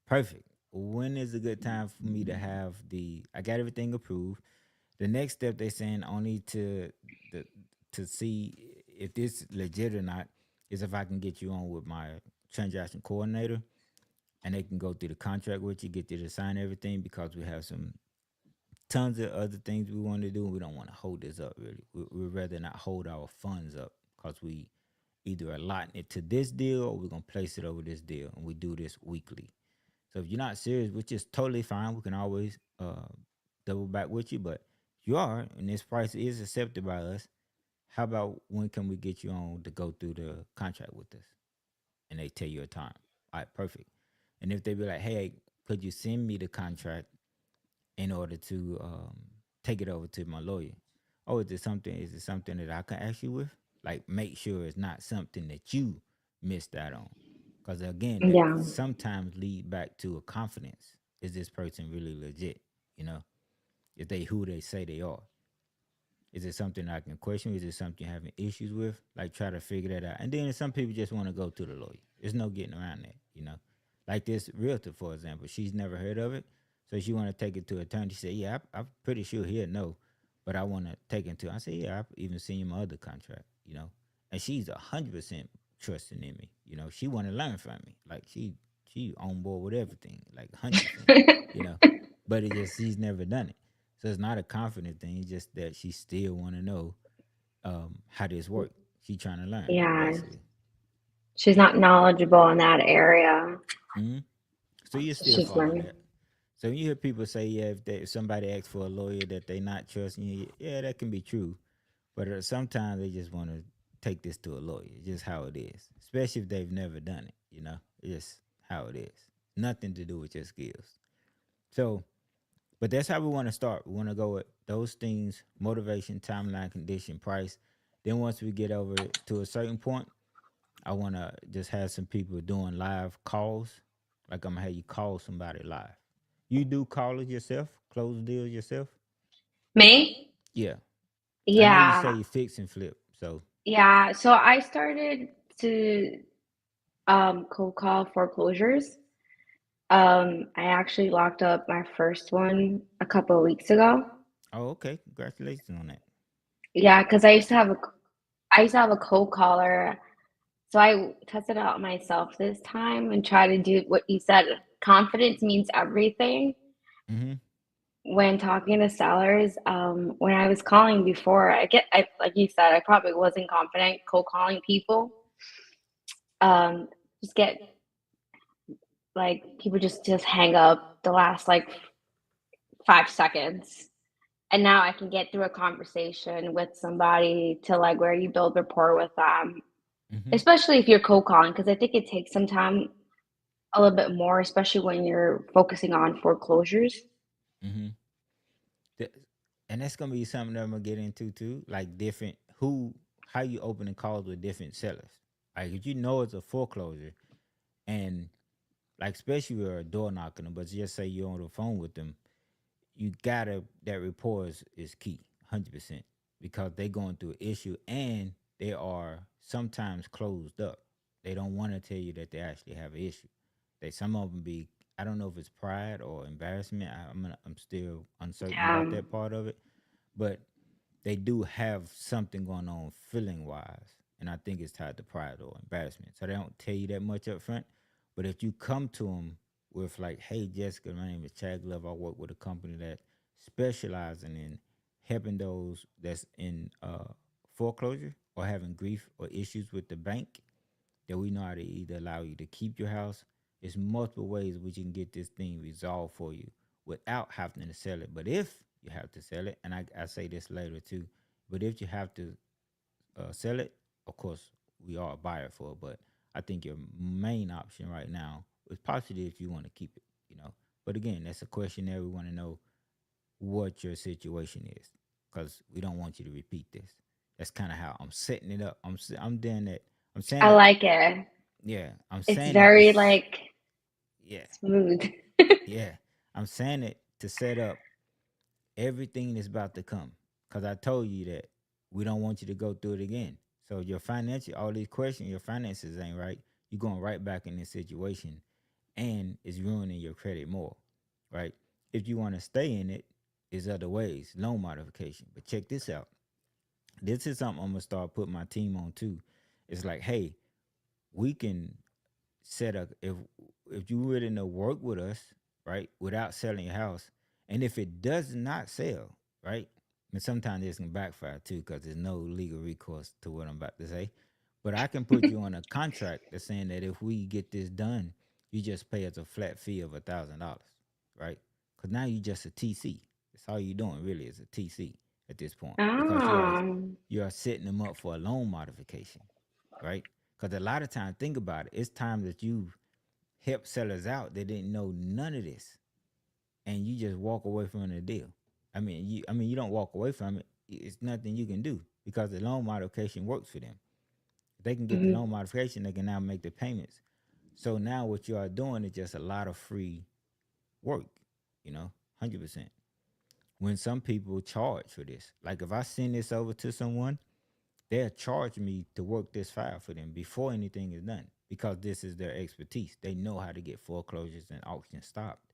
Speaker 1: Perfect. When is a good time for me to have the? I got everything approved. The next step they saying only the to see if this legit or not is if I can get you on with my transaction coordinator and they can go through the contract with you, get you to sign everything because we have some tons of other things we want to do. We don't want to hold this up really. We'd rather not hold our funds up because we either allotting it to this deal or we're gonna place it over this deal, and we do this weekly. So if you're not serious, which is totally fine, we can always double back with you. But if you are, and this price is accepted by us, how about when can we get you on to go through the contract with us? And they tell you a time. All right, perfect. And if they be like, hey, could you send me the contract in order to take it over to my lawyer? Oh, is it something that I can ask you with? Like, make sure it's not something that you missed out on. Because again, that
Speaker 2: Yeah.
Speaker 1: sometimes lead back to a confidence. Is this person really legit? You know, if they who they say they are. Is it something I can question? Is it something you're having issues with? Like, try to figure that out. And then some people just want to go to the lawyer. There's no getting around that. Like this realtor, for example, she's never heard of it. So she want to take it to an attorney. She said, yeah, I'm pretty sure he'll know. But I want to take it to, I said, yeah, I've even seen my other contract. And she's 100% trusting in me. She want to learn from me. Like, she on board with everything, like 100%, you know. But it just, she's never done it. So it's not a confident thing. It's just that she still want to know how this works. She trying to learn,
Speaker 2: Yeah.
Speaker 1: basically.
Speaker 2: She's not knowledgeable in that area.
Speaker 1: Hmm. So you
Speaker 2: So
Speaker 1: still
Speaker 2: she's
Speaker 1: follow
Speaker 2: learning.
Speaker 1: that. So when you hear people say, yeah, if somebody asks for a lawyer that they not trusting you, yeah, that can be true. But sometimes they just want to take this to a lawyer. It's just how it is, especially if they've never done it. It's just how it is. Nothing to do with your skills. So, but that's how we want to start. We want to go with those things: motivation, timeline, condition, price. Then once we get over to a certain point, I want to just have some people doing live calls. Like I'm gonna have you call somebody live. You do callers yourself, close deals yourself.
Speaker 2: Me?
Speaker 1: Yeah, I know you say
Speaker 2: Yeah.
Speaker 1: you fix and flip. So
Speaker 2: Yeah. So I started to cold call foreclosures. I actually locked up my first one a couple of weeks ago.
Speaker 1: oh, okay. Congratulations on that.
Speaker 2: Yeah, because I used to have a cold caller. So I tested it out myself this time and tried to do what you said. Confidence means everything.
Speaker 1: Mm-hmm.
Speaker 2: When talking to sellers, when I was calling before, like you said, I probably wasn't confident cold calling people. Um, just get like people just hang up the last like 5 seconds. And now I can get through a conversation with somebody to like where you build rapport with them,
Speaker 1: Mm-hmm.
Speaker 2: especially if you're cold calling, because I think it takes some time, a little bit more, especially when you're focusing on foreclosures.
Speaker 1: Mm-hmm. Th- and that's gonna be something that I'm gonna get into too. Like different how you opening calls with different sellers. Like if you know it's a foreclosure and like especially if you're a door knocking them, but just say you're on the phone with them, you gotta that rapport is key, 100%, because they going through an issue and they are sometimes closed up. They don't want to tell you that they actually have an issue. They some of them be I don't know if it's pride or embarrassment. I'm still uncertain
Speaker 2: Yeah.
Speaker 1: about that part of it, but they do have something going on feeling wise, and I think it's tied to pride or embarrassment. So they don't tell you that much up front. But if you come to them with like, "Hey Jessica, my name is Chad Glove. I work with a company that specializing in helping those that's in foreclosure or having grief or issues with the bank, that we know how to either allow you to keep your house. There's multiple ways we can get this thing resolved for you without having to sell it. But if you have to sell it, and I say this later too, but if you have to sell it, of course, we are a buyer for it. But I think your main option right now is possibly if you want to keep it. But again, that's a questionnaire. We want to know what your situation is because we don't want you to repeat this. That's kind of how I'm setting it up. I'm doing that. I'm saying
Speaker 2: I
Speaker 1: it.
Speaker 2: like it.
Speaker 1: Yeah, I'm
Speaker 2: It's
Speaker 1: saying it.
Speaker 2: very like
Speaker 1: Yeah,
Speaker 2: smooth.
Speaker 1: yeah. I'm saying it to set up everything that's about to come. Cause I told you that we don't want you to go through it again. So your financial, all these questions, your finances ain't right. You're going right back in this situation, and it's ruining your credit more, right? If you want to stay in it, there's other ways, loan modification. But check this out. This is something I'm gonna start putting my team on too. It's like, hey, we can set up if you really know work with us, right, without selling your house, and if it does not sell, right, and sometimes this can backfire too because there's no legal recourse to what I'm about to say, but I can put you on a contract that's saying that if we get this done, you just pay us a flat fee of $1,000, right? Because now you just a TC. That's all you're doing really is a TC at this point because
Speaker 2: Oh.
Speaker 1: you are setting them up for a loan modification, right? Because a lot of times, think about it, it's times that you've helped sellers out that didn't know none of this, and you just walk away from the deal. I mean, you don't walk away from it. It's nothing you can do because the loan modification works for them. If they can get the
Speaker 2: Mhm.
Speaker 1: loan modification, they can now make the payments. So now what you are doing is just a lot of free work, 100%. When some people charge for this, like if I send this over to someone, they'll charge me to work this file for them before anything is done because this is their expertise. They know how to get foreclosures and auctions stopped.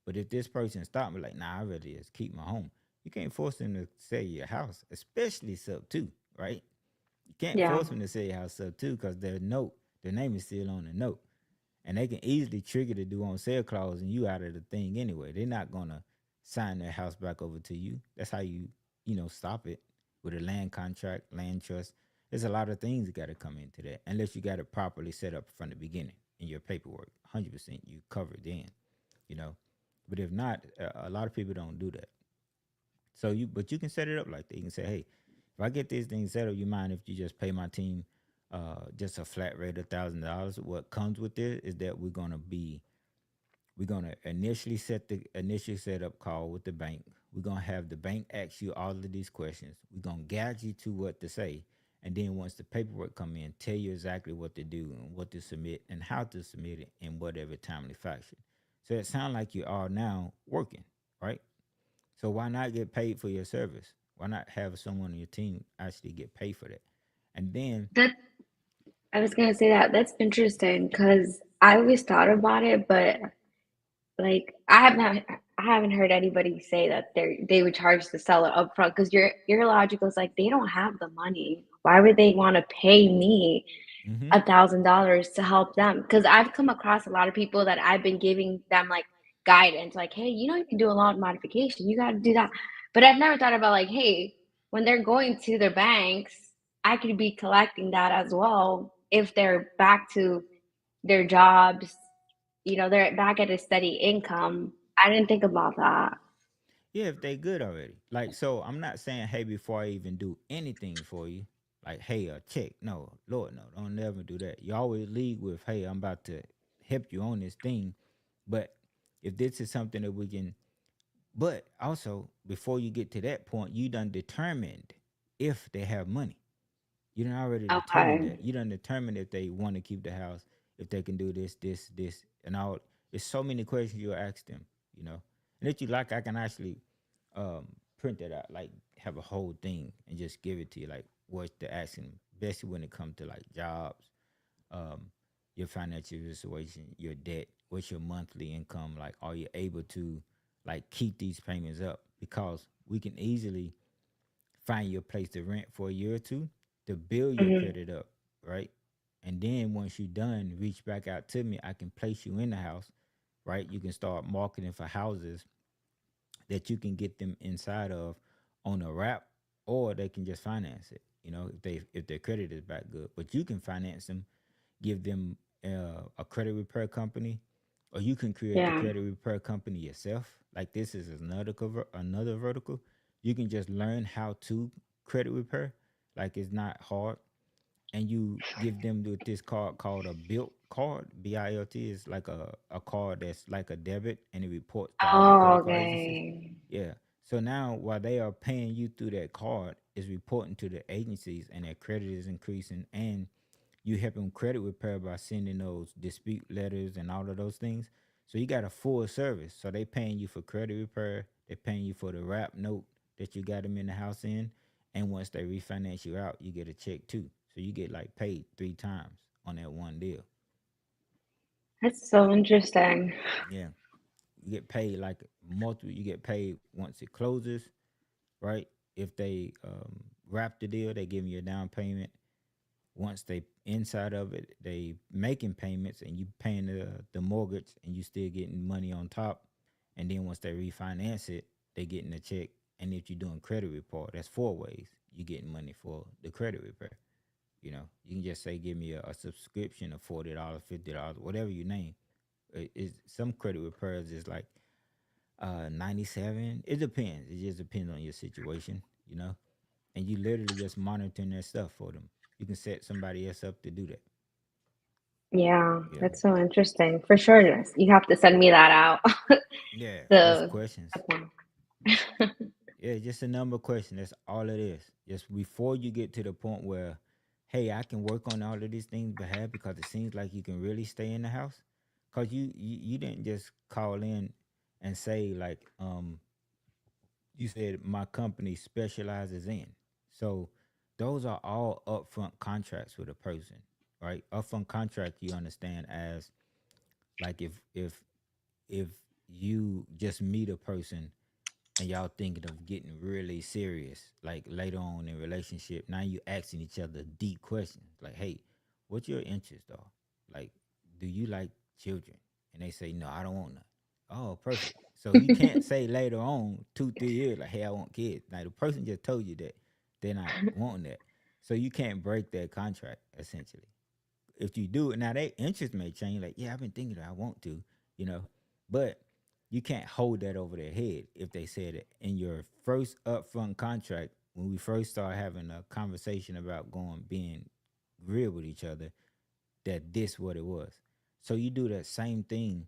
Speaker 1: But if this person stopped me like, nah, I really just keep my home. You can't force them to sell your house, especially sub two, right? You can't
Speaker 2: Yeah.
Speaker 1: force them to sell your house sub two because their name is still on the note. And they can easily trigger the due on sale clause and you out of the thing anyway. They're not gonna sign their house back over to you. That's how you stop it with a land contract, land trust. There's a lot of things that got to come into that unless you got it properly set up from the beginning in your paperwork. 100% you covered then, you know. But if not, a lot of people don't do that. But you can set it up like that. You can say, hey, if I get this thing set up, you mind if you just pay my team just a flat rate of $1,000? What comes with it is that we're gonna initially set the initial setup call with the bank. We're gonna have the bank ask you all of these questions. We're gonna guide you to what to say, and then once the paperwork come in, tell you exactly what to do and what to submit and how to submit it in whatever timely fashion. So it sounds like you are now working, right? So why not get paid for your service? Why not have someone on your team actually get paid for that? And then,
Speaker 2: That I was gonna say that that's interesting because I always thought about it, but like I haven't heard anybody say that they would charge the seller upfront because your logic was like they don't have the money. Why would they want to pay me
Speaker 1: mm-hmm,
Speaker 2: $1,000 to help them? Because I've come across a lot of people that I've been giving them like guidance, like, hey, you can do a lot of modification. You got to do that. But I've never thought about like, hey, when they're going to their banks, I could be collecting that as well if they're back to their jobs, they're back at a steady income. I didn't think about that.
Speaker 1: yeah, if they good already. Like, so I'm not saying, hey, before I even do anything for you, like, hey, a check. No, Lord, no, don't never do that. You always lead with, hey, I'm about to help you on this thing. But if this is something that we can, but also before you get to that point, you done determined if they have money. You done already determined
Speaker 2: Okay.
Speaker 1: that. You done determined if they want to keep the house, if they can do this, this, this. and all. There's so many questions you'll ask them, you know. And if you like, I can actually um, print that out, like have a whole thing and just give it to you, like what they're asking, especially when it comes to like jobs, um, your financial situation, your debt, what's your monthly income, like are you able to like keep these payments up? Because we can easily find you a place to rent for a year or two to build your
Speaker 2: Mhm.
Speaker 1: credit up, right? And then once you're done, reach back out to me. I can place you in the house, right? You can start marketing for houses that you can get them inside of on a wrap, or they can just finance it. You know, if their credit is back good, but you can finance them, give them a credit repair company, or you can create the
Speaker 2: Yeah.
Speaker 1: credit repair company yourself. Like this is another vertical. You can just learn how to credit repair. Like it's not hard, and you give them with this card called a built card. BILT is like a card that's like a debit, and it reports to all the
Speaker 2: Oh,
Speaker 1: credit card agencies.
Speaker 2: okay.
Speaker 1: Yeah. So now while they are paying you through that card, is reporting to the agencies, and their credit is increasing, and you help them credit repair by sending those dispute letters and all of those things. So you got a full service. So they paying you for credit repair. They're paying you for the wrap note that you got them in the house in. And once they refinance you out, you get a check too. So you get like paid 3 times on that one deal.
Speaker 2: That's so interesting.
Speaker 1: Yeah. You get paid like multiple, you get paid once it closes, right? If they wrap the deal, they give you a down payment. Once they inside of it, they making payments and you paying the mortgage and you still getting money on top. And then once they refinance it, they getting a check. And if you're doing credit report, that's 4 ways you getting money for the credit repair. You know, you can just say give me a subscription of $40, $50, whatever you name. Is some credit repairs is like 97. It depends. It just depends on your situation, you know. And you literally just monitoring their stuff for them. You can set somebody else up to do that.
Speaker 2: Yeah,
Speaker 1: Yeah.
Speaker 2: that's so interesting. For sure, yes. You have to send me that out.
Speaker 1: Yeah. Just
Speaker 2: The
Speaker 1: questions. Yeah, just a number of questions. That's all it is. Just before you get to the point where, hey, I can work on all of these things behalf because it seems like you can really stay in the house. Cause you didn't just call in and say like you said my company specializes in. So those are all upfront contracts with a person, right? Upfront contract you understand as like if you just meet a person and y'all thinking of getting really serious, like later on in relationship, now you asking each other deep questions like, hey, what's your interest though? Like, do you like children? And they say, no, I don't want none. Oh, perfect. So you can't say later on 2, 3 years like, hey, I want kids. Now the person just told you that they're not wanting that. So you can't break that contract essentially. If you do it now, their interest may change. Like, yeah, I've been thinking that I want to, you know, but you can't hold that over their head if they said it in your first upfront contract. When we first started having a conversation about going being real with each other, that this what it was. So you do that same thing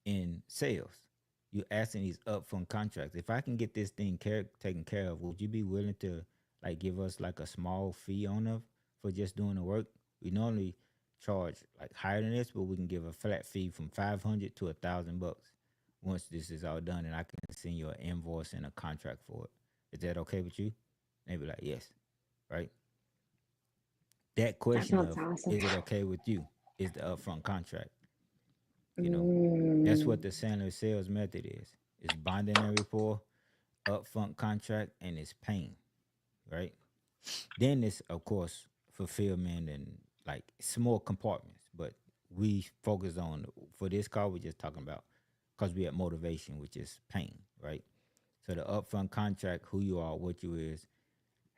Speaker 1: in sales. You asking these upfront contracts. If I can get this thing taken care of, would you be willing to like give us like a small fee on it for just doing the work? We normally charge like higher than this, but we can give a flat fee from 500 to $1,000 once this is all done, and I can send you an invoice and a contract for it. Is that okay with you? They be like, yes, right? That
Speaker 2: That
Speaker 1: question
Speaker 2: sounds
Speaker 1: of
Speaker 2: awesome.
Speaker 1: is it okay with you is the upfront contract. You know, that's what
Speaker 2: Mm.
Speaker 1: the Sandler sales method is. It's bonding and rapport, upfront contract, and it's pain, right? Then it's of course fulfillment and like small compartments, but we focus on for this call we're just talking about because we have motivation, which is pain, right? So the upfront contract, who you are, what you is.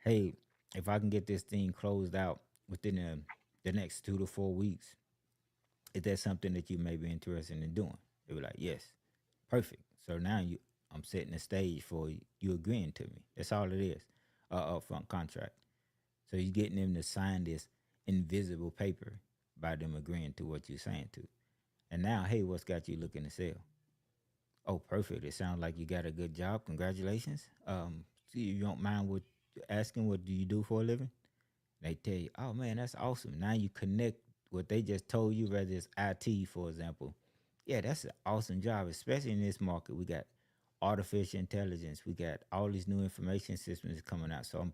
Speaker 1: Hey, if I can get this thing closed out within the next 2 to 4 weeks, is that something that you may be interested in doing? They were like, yes, perfect. So now I'm setting the stage for you agreeing to me. That's all it is, upfront contract. So you're getting them to sign this invisible paper by them agreeing to what you're saying to. And now, hey, what's got you looking to sell? Oh, perfect. It sounds like you got a good job. Congratulations. See, you don't mind what asking what do you do for a living? They tell you, oh man, that's awesome. Now you connect what they just told you, whether it's IT, for example. yeah, that's an awesome job, especially in this market. We got artificial intelligence, we got all these new information systems coming out. So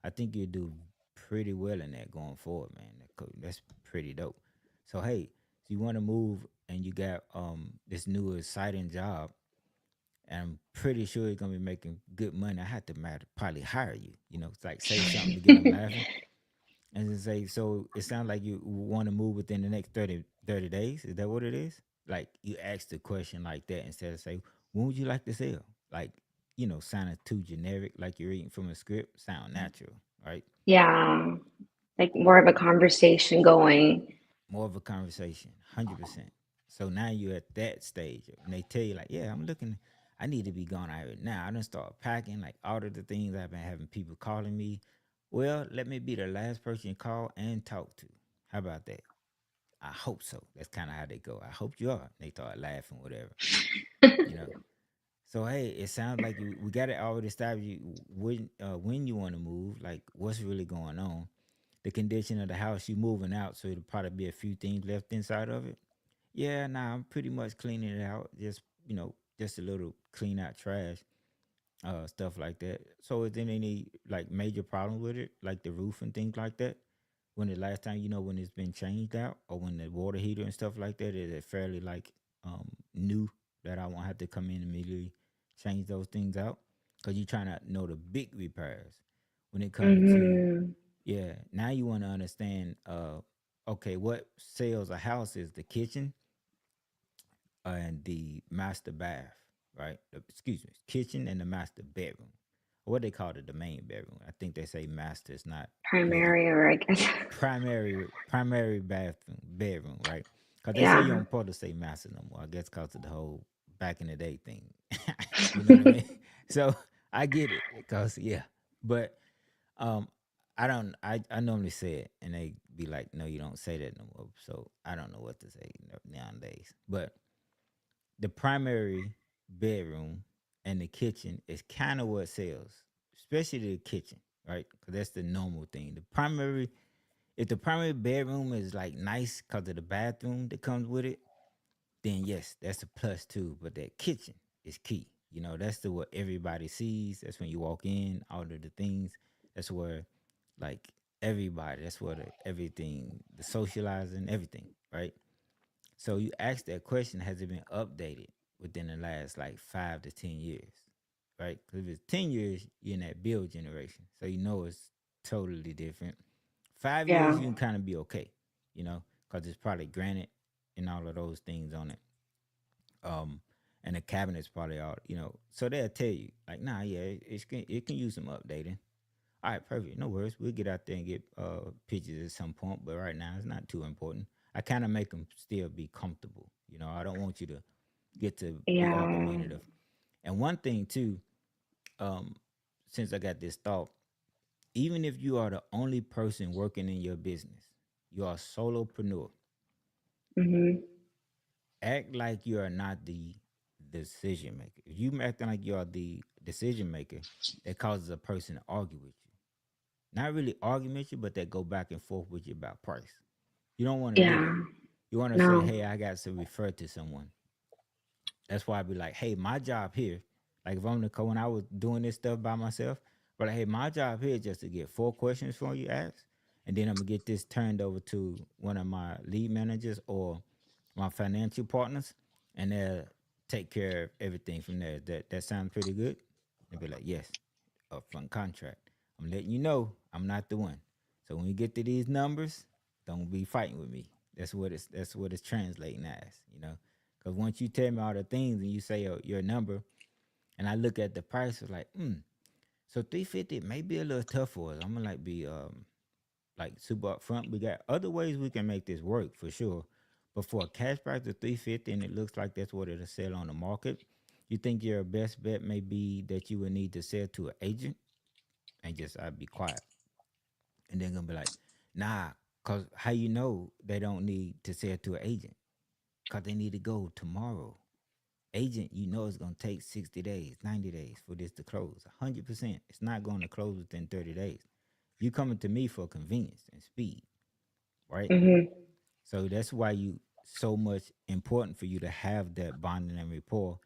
Speaker 1: I think you do pretty well in that going forward, man. That's pretty dope. So hey, so you want to move and you got this new exciting job, and I'm pretty sure you're gonna be making good money. I had to probably hire you. You know, it's like say something to get them laughing, and then say, so it sounds like you want to move within the next 30 days. Is that what it is? Like you ask the question like that instead of say, when would you like to sell? Like, sounding too generic, like you're reading from a script. Sound natural, right?
Speaker 2: Yeah, like more of a conversation going.
Speaker 1: More of a conversation, 100%. So now you're at that stage, and they tell you like, yeah, I'm looking. I need to be gone out here now. I done start packing like all of the things I've been having people calling me. Well, let me be the last person you call and talk to. How about that? I hope so. That's kind of how they go. I hope you are. They start laughing, whatever, you know. So hey, it sounds like we got it already established. When you want to move, like what's really going on, the condition of the house you moving out. So it'll probably be a few things left inside of it. Yeah, nah, I'm pretty much cleaning it out. Just a little clean out trash, stuff like that. So is there any like major problems with it, like the roof and things like that? When the last time when it's been changed out, or when the water heater and stuff like that, is it fairly like new that I won't have to come in immediately change those things out? Because you're trying to know the big repairs when it comes to,
Speaker 2: Hmm.
Speaker 1: yeah. Now you want to understand, okay, what sells a house is the kitchen and the master bath, right? Excuse me, kitchen and the master bedroom. Or what they call it, the main bedroom. I think they say master is not really
Speaker 2: Primary, or I guess.
Speaker 1: primary bathroom bedroom, right? Because they say you
Speaker 2: Yeah.
Speaker 1: don't supposed to say master no more. I guess because of the whole back in the day thing. You know what I mean? So I get it because yeah, but um, I don't. I normally say it, and they be like, "No, you don't say that no more." So I don't know what to say nowadays. But the primary bedroom and the kitchen is kind of what sells, especially the kitchen, right? Because that's the normal thing. If the primary bedroom is like nice because of the bathroom that comes with it, then yes, that's a plus too. But that kitchen is key. That's the what everybody sees. That's when you walk in, all of the things. That's where, like, everybody. That's where everything, the socializing, everything, right? So you ask that question: has it been updated within the last like 5 to 10 years, right? Because if it's 10 years, you're in that build generation, so it's totally different. 5 years,
Speaker 2: Yeah.
Speaker 1: you can kind of be okay, because it's probably granite and all of those things on it. Um, and the cabinet's probably all, so they'll tell you like, nah, yeah, it can use some updating. All right, perfect. No worries. We'll get out there and get pictures at some point, but right now it's not too important. I kind of make them still be comfortable. I don't want you to get to be
Speaker 2: Yeah.
Speaker 1: argumentative. And one thing too, um, since I got this thought, even if you are the only person working in your business, you are a solopreneur.
Speaker 2: Hmm.
Speaker 1: Act like you are not the decision maker. If you acting like you are the decision maker, that causes a person to argue with you. Not really argue with you, but they go back and forth with you about price. You don't want to do
Speaker 2: Yeah.
Speaker 1: that. You want to say,
Speaker 2: No.
Speaker 1: hey, I got to refer to someone. That's why I be like, hey, my job here, like if I'm the when I was doing this stuff by myself, but like, hey, my job here is just to get 4 questions from you asked, and then I'm gonna get this turned over to one of my lead managers or my financial partners, and they'll take care of everything from there. That sounds pretty good. They'll be like, yes, upfront contract. I'm letting you know I'm not the one. So when you get to these numbers, don't be fighting with me. That's what it's translating as. Because once you tell me all the things and you say your number, and I look at the price, it's like, so 350 may be a little tough for us. I'm gonna like be like super upfront. We got other ways we can make this work for sure. But for a cash price of 350, and it looks like that's what it'll sell on the market, you think your best bet may be that you would need to sell to an agent, and just I'd be quiet. And they're gonna be like, nah, cause how you know they don't need to sell to an agent? Cause they need to go tomorrow. Agent, it's gonna take 60 days, 90 days for this to close. 100%. It's not gonna close within 30 days. You coming to me for convenience and speed, right?
Speaker 2: Hmm.
Speaker 1: So that's why you so much important for you to have that bonding and rapport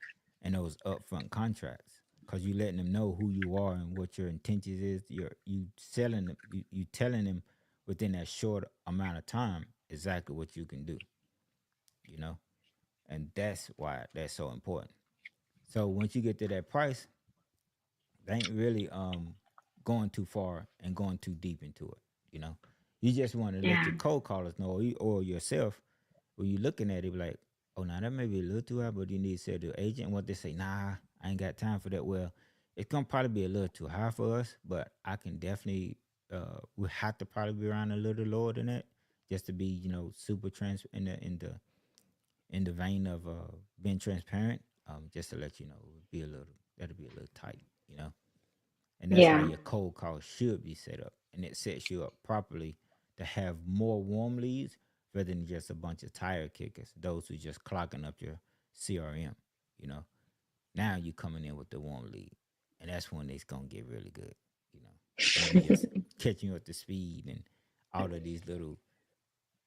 Speaker 1: and those upfront contracts because you letting them know who you are and what your intentions is. You selling them, you telling them within that short amount of time exactly what you can do, you know, and that's why that's so important. So once you get to that price, they ain't really going too far and going too deep into it. You know, you just want to let
Speaker 2: Yeah.
Speaker 1: your cold callers know or yourself when you looking at it like, oh, now that may be a little too high, but you need to say to the agent what they say. Nah, I ain't got time for that. Well, it's gonna probably be a little too high for us, but I can definitely we have to probably be around a little lower than that just to be super trans in the vein of being transparent. Just to let you know, it would be a little that'll be a little tight. You know. And that's how
Speaker 2: Yeah.
Speaker 1: your cold call should be set up. And it sets you up properly to have more warm leads rather than just a bunch of tire kickers, those who just clocking up your CRM, you know. Now you coming in with the warm lead. And that's when it's gonna get really good, you know. And you just catching you up to speed and all of these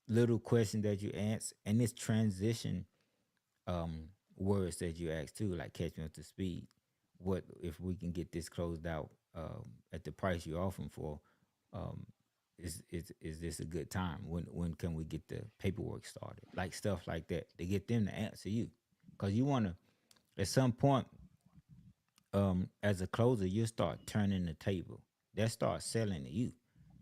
Speaker 1: little questions that you ask and this transition words that you ask too, like catching up to speed. What if we can get this closed out at the price you're offering for? Um, is this a good time? When can we get the paperwork started? Like stuff like that to get them to answer you, because you want to at some point as a closer you start turning the table. That starts selling to you.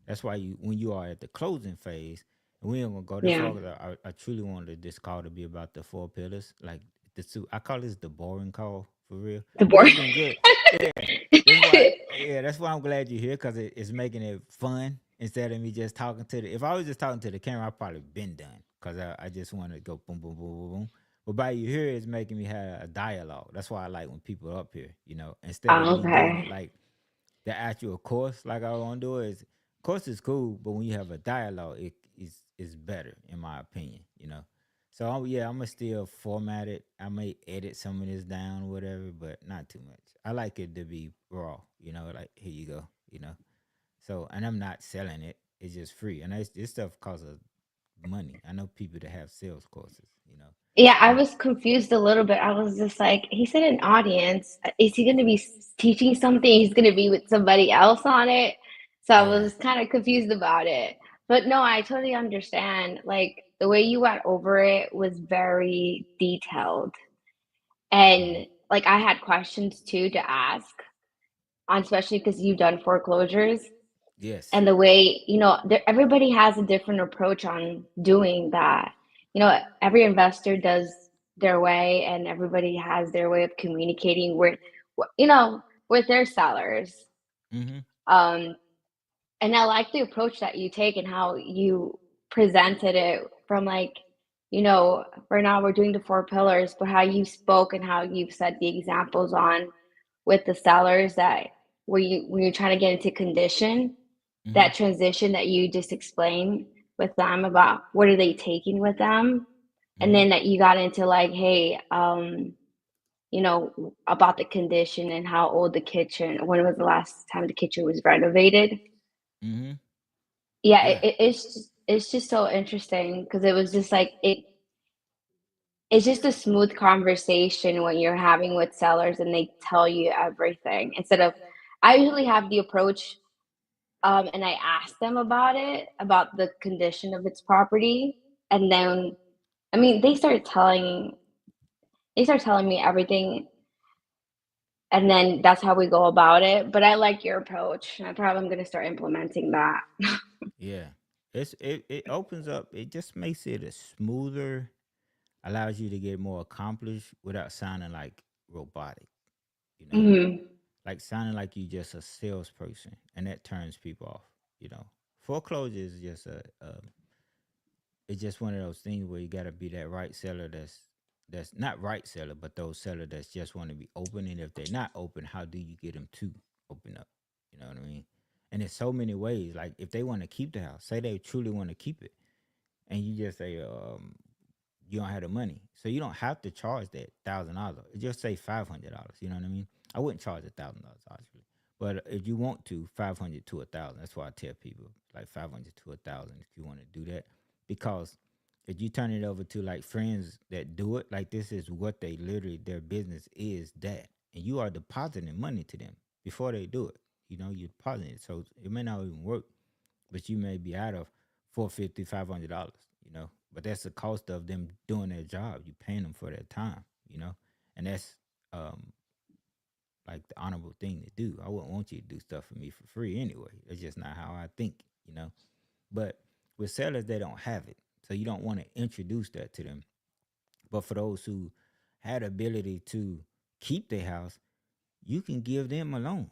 Speaker 1: That's why you when you are at the closing phase, and we ain't gonna go that
Speaker 2: Yeah.
Speaker 1: far. 'Cause I truly wanted this call to be about the four pillars. Like I call this the boring call for real,
Speaker 2: The
Speaker 1: but
Speaker 2: board.
Speaker 1: it's been good. Yeah, that's why. Yeah, that's why I'm glad you're here because it's making it fun instead of me just talking to the. If I was just talking to the camera, I probably been done because I just want to go boom boom boom boom boom. But by you here, it's making me have a dialogue. That's why I like when people are up here. Instead of me doing it
Speaker 2: Okay.
Speaker 1: like the actual course like I want to do is course is cool, but when you have a dialogue, it is better in my opinion. So yeah, I'm gonna still format it. I may edit some of this down, or whatever, but not too much. I like it to be raw. Like here you go. So and I'm not selling it. It's just free, and this stuff costs money. I know people that have sales courses.
Speaker 2: Yeah, I
Speaker 1: And
Speaker 2: was confused a little bit. I was just like, he said an audience. Is he going to be teaching something? He's going to be with somebody else on it. So I
Speaker 1: yeah.
Speaker 2: was kind of confused about it. But no, I totally understand. Like the way you went over it was very detailed.
Speaker 1: Hmm.
Speaker 2: And like I had questions too to ask, on especially because you've done foreclosures.
Speaker 1: Yes.
Speaker 2: And the way, everybody has a different approach on doing that. Every investor does their way, and everybody has their way of communicating with their sellers.
Speaker 1: Hmm.
Speaker 2: Um, and I like the approach that you take and how you presented it from like, right now we're doing the four pillars, but how you spoke and how you've set the examples on with the sellers that when you're trying to get into condition,
Speaker 1: Hmm.
Speaker 2: that transition that you just explained with them about what are they taking with them, and
Speaker 1: Hmm.
Speaker 2: then that you got into like, hey, about the condition and how old the kitchen, when was the last time the kitchen was renovated.
Speaker 1: Hmm.
Speaker 2: Yeah,
Speaker 1: Yeah.
Speaker 2: it's just so interesting because it was just like it's just a smooth conversation when you're having with sellers and they tell you everything instead of I usually have the approach. And I asked them about it, about the condition of its property, and then, I mean, they start telling me everything, and then that's how we go about it. But I like your approach. I probably am gonna start implementing that.
Speaker 1: Yeah. It opens up. It just makes it a smoother, allows you to get more accomplished without sounding like robotic. You know,
Speaker 2: Mhm.
Speaker 1: like sounding like you just a salesperson, and that turns people off. Foreclosure is just it's just one of those things where you gotta be that right seller. That's not right seller, but those seller that's just want to be open. And if they're not open, how do you get them to open up? You know what I mean? And there's so many ways. Like if they want to keep the house, say they truly want to keep it, and you just say you don't have the money, so you don't have to charge that $1,000. Just say $500. You know what I mean? I wouldn't charge $1,000 obviously, but if you want to, 500 to 1,000. That's why I tell people like 500 to 1,000 if you want to do that, because If you turn it over to like friends that do it, like this is what they literally their business is that, and you are depositing money to them before they do it. You know, you deposit it, so it may not even work, but you may be out of 450, $500. You know, but that's the cost of them doing their job. You paying them for their time. You know, and that's um like the honorable thing to do. I wouldn't want you to do stuff for me for free anyway. That's just not how I think. You know, but with sellers, they don't have it. So you don't want to introduce that to them. But for those who had ability to keep their house, you can give them a loan,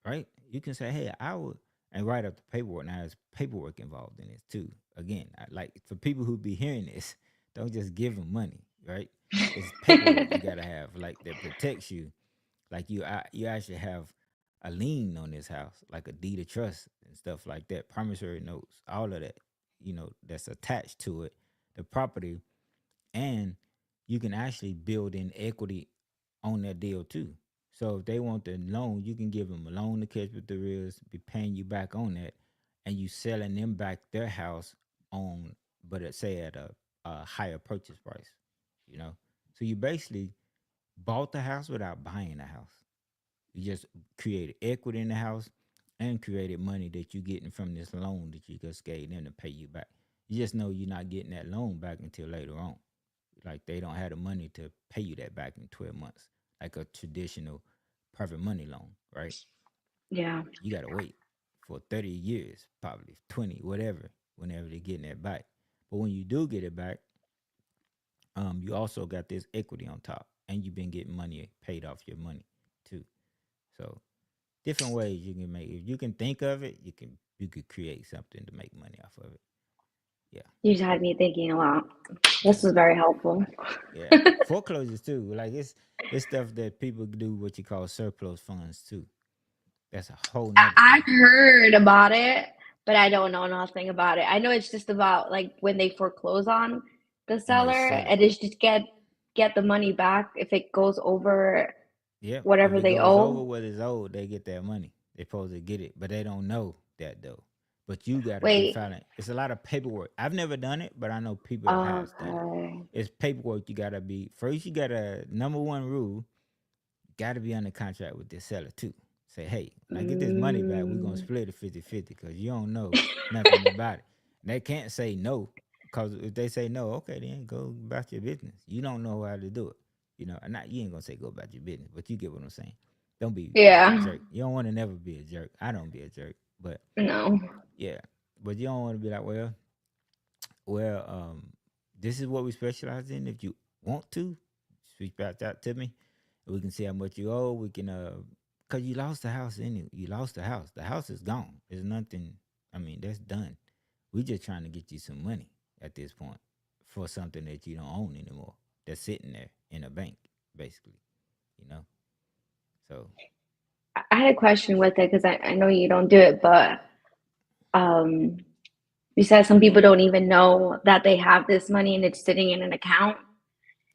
Speaker 1: right? You can say, hey, I would, and write up the paperwork. Now, there's paperwork involved in this too. Again, like for people who be hearing this, don't just give them money, right? It's paperwork you gotta have, like that protects you. Like you actually have a lien on this house, like a deed of trust and stuff like that, promissory notes, all of that, that's attached to it, the property, and you can actually build in equity on that deal too. So if they want the loan, you can give them a loan to catch with the reals, be paying you back on that, and you selling them back their house on, but say at a higher purchase price, you know. So you basically bought the house without buying the house. You just created equity in the house and created money that you're getting from this loan that you just gave them to pay you back. You just know you're not getting that loan back until later on. Like they don't have the money to pay you that back in 12 months, like a traditional private money loan, right?
Speaker 2: Yeah.
Speaker 1: You got to wait for 30 years, probably 20, whatever, whenever they're getting that back. But when you do get it back, you also got this equity on top, and you've been getting money paid off your money too. So different ways you can make. If you can think of it, you could create something to make money off of it. Yeah,
Speaker 2: You just had me thinking a lot.
Speaker 1: yeah,
Speaker 2: This was very helpful.
Speaker 1: yeah. Foreclosures too. Like it's stuff that people do what you call surplus funds too. That's a whole nother
Speaker 2: I've
Speaker 1: thing.
Speaker 2: heard about it, but I don't know nothing about it. I know it's just about like when they foreclose on the
Speaker 1: And they
Speaker 2: seller
Speaker 1: sell it.
Speaker 2: and it's just get the money back if it goes over
Speaker 1: Yep. If
Speaker 2: whatever
Speaker 1: it
Speaker 2: they
Speaker 1: goes over
Speaker 2: owe.
Speaker 1: what is owed, they get that money. They supposed to get it, but they don't know that though. But you got to be
Speaker 2: Wait,
Speaker 1: filing. It's a lot of paperwork. I've never done it, but I know people that has done it.
Speaker 2: okay.
Speaker 1: It's paperwork. You got to be first. You got to number one rule. Got to be under contract with this seller too. Say, hey, when I get this money back, we're gonna
Speaker 2: Mm,
Speaker 1: split it 50-50 because you don't know nothing about it. And they can't say no because if they say no, okay, then go about your business. You don't know how to do it. And not you ain't gonna say go about your business, but you get what I'm saying. Don't be like a
Speaker 2: yeah,
Speaker 1: jerk. You don't want to never be a jerk. I don't be a jerk, but
Speaker 2: no.
Speaker 1: yeah, but you don't want to be like, well, this is what we specialize in. If you want to, reach back out to me. We can see how much you owe. We can cause you lost the house anyway. You lost the house. The house is gone. There's nothing. I mean, that's done. We just trying to get you some money at this point for something that you don't own anymore. That's sitting there in a bank, basically. You know. So
Speaker 2: I had a question with it because I know you don't do it, but um, you said some people don't even know that they have this money and it's sitting in an account.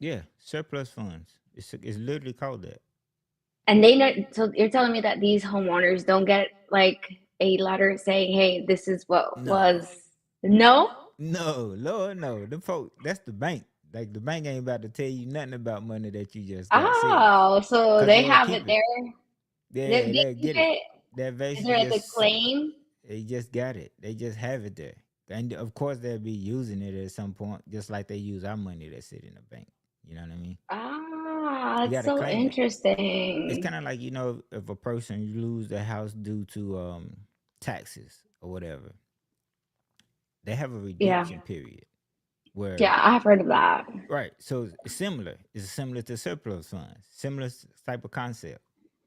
Speaker 1: yeah, surplus funds. It's literally called that.
Speaker 2: And they know, so you're telling me that these homeowners don't get like a letter saying, "Hey, this is what
Speaker 1: No,
Speaker 2: was." No?
Speaker 1: no, Lord, no. The folk, that's the bank. Like the bank ain't about to tell you nothing about money that you just got sitting,
Speaker 2: Oh, so
Speaker 1: cause
Speaker 2: they
Speaker 1: they'll
Speaker 2: have it
Speaker 1: keep it.
Speaker 2: there.
Speaker 1: Yeah,
Speaker 2: They
Speaker 1: they'll
Speaker 2: keep
Speaker 1: get it.
Speaker 2: it.
Speaker 1: They're
Speaker 2: Is
Speaker 1: basically
Speaker 2: there like a
Speaker 1: just
Speaker 2: claim?
Speaker 1: they just got it. They just have it there, and of course they'll be using it at some point, just like they use our money that sit in the bank. You know what I mean?
Speaker 2: Ah,
Speaker 1: You got
Speaker 2: that's
Speaker 1: to
Speaker 2: so
Speaker 1: claim it. It's
Speaker 2: interesting.
Speaker 1: kind of like if a person lose their house due to taxes or whatever, they have a
Speaker 2: Yeah.
Speaker 1: redemption period where
Speaker 2: Yeah, I've heard of that.
Speaker 1: right. So it's similar. It's similar to surplus funds. Similar type of concept.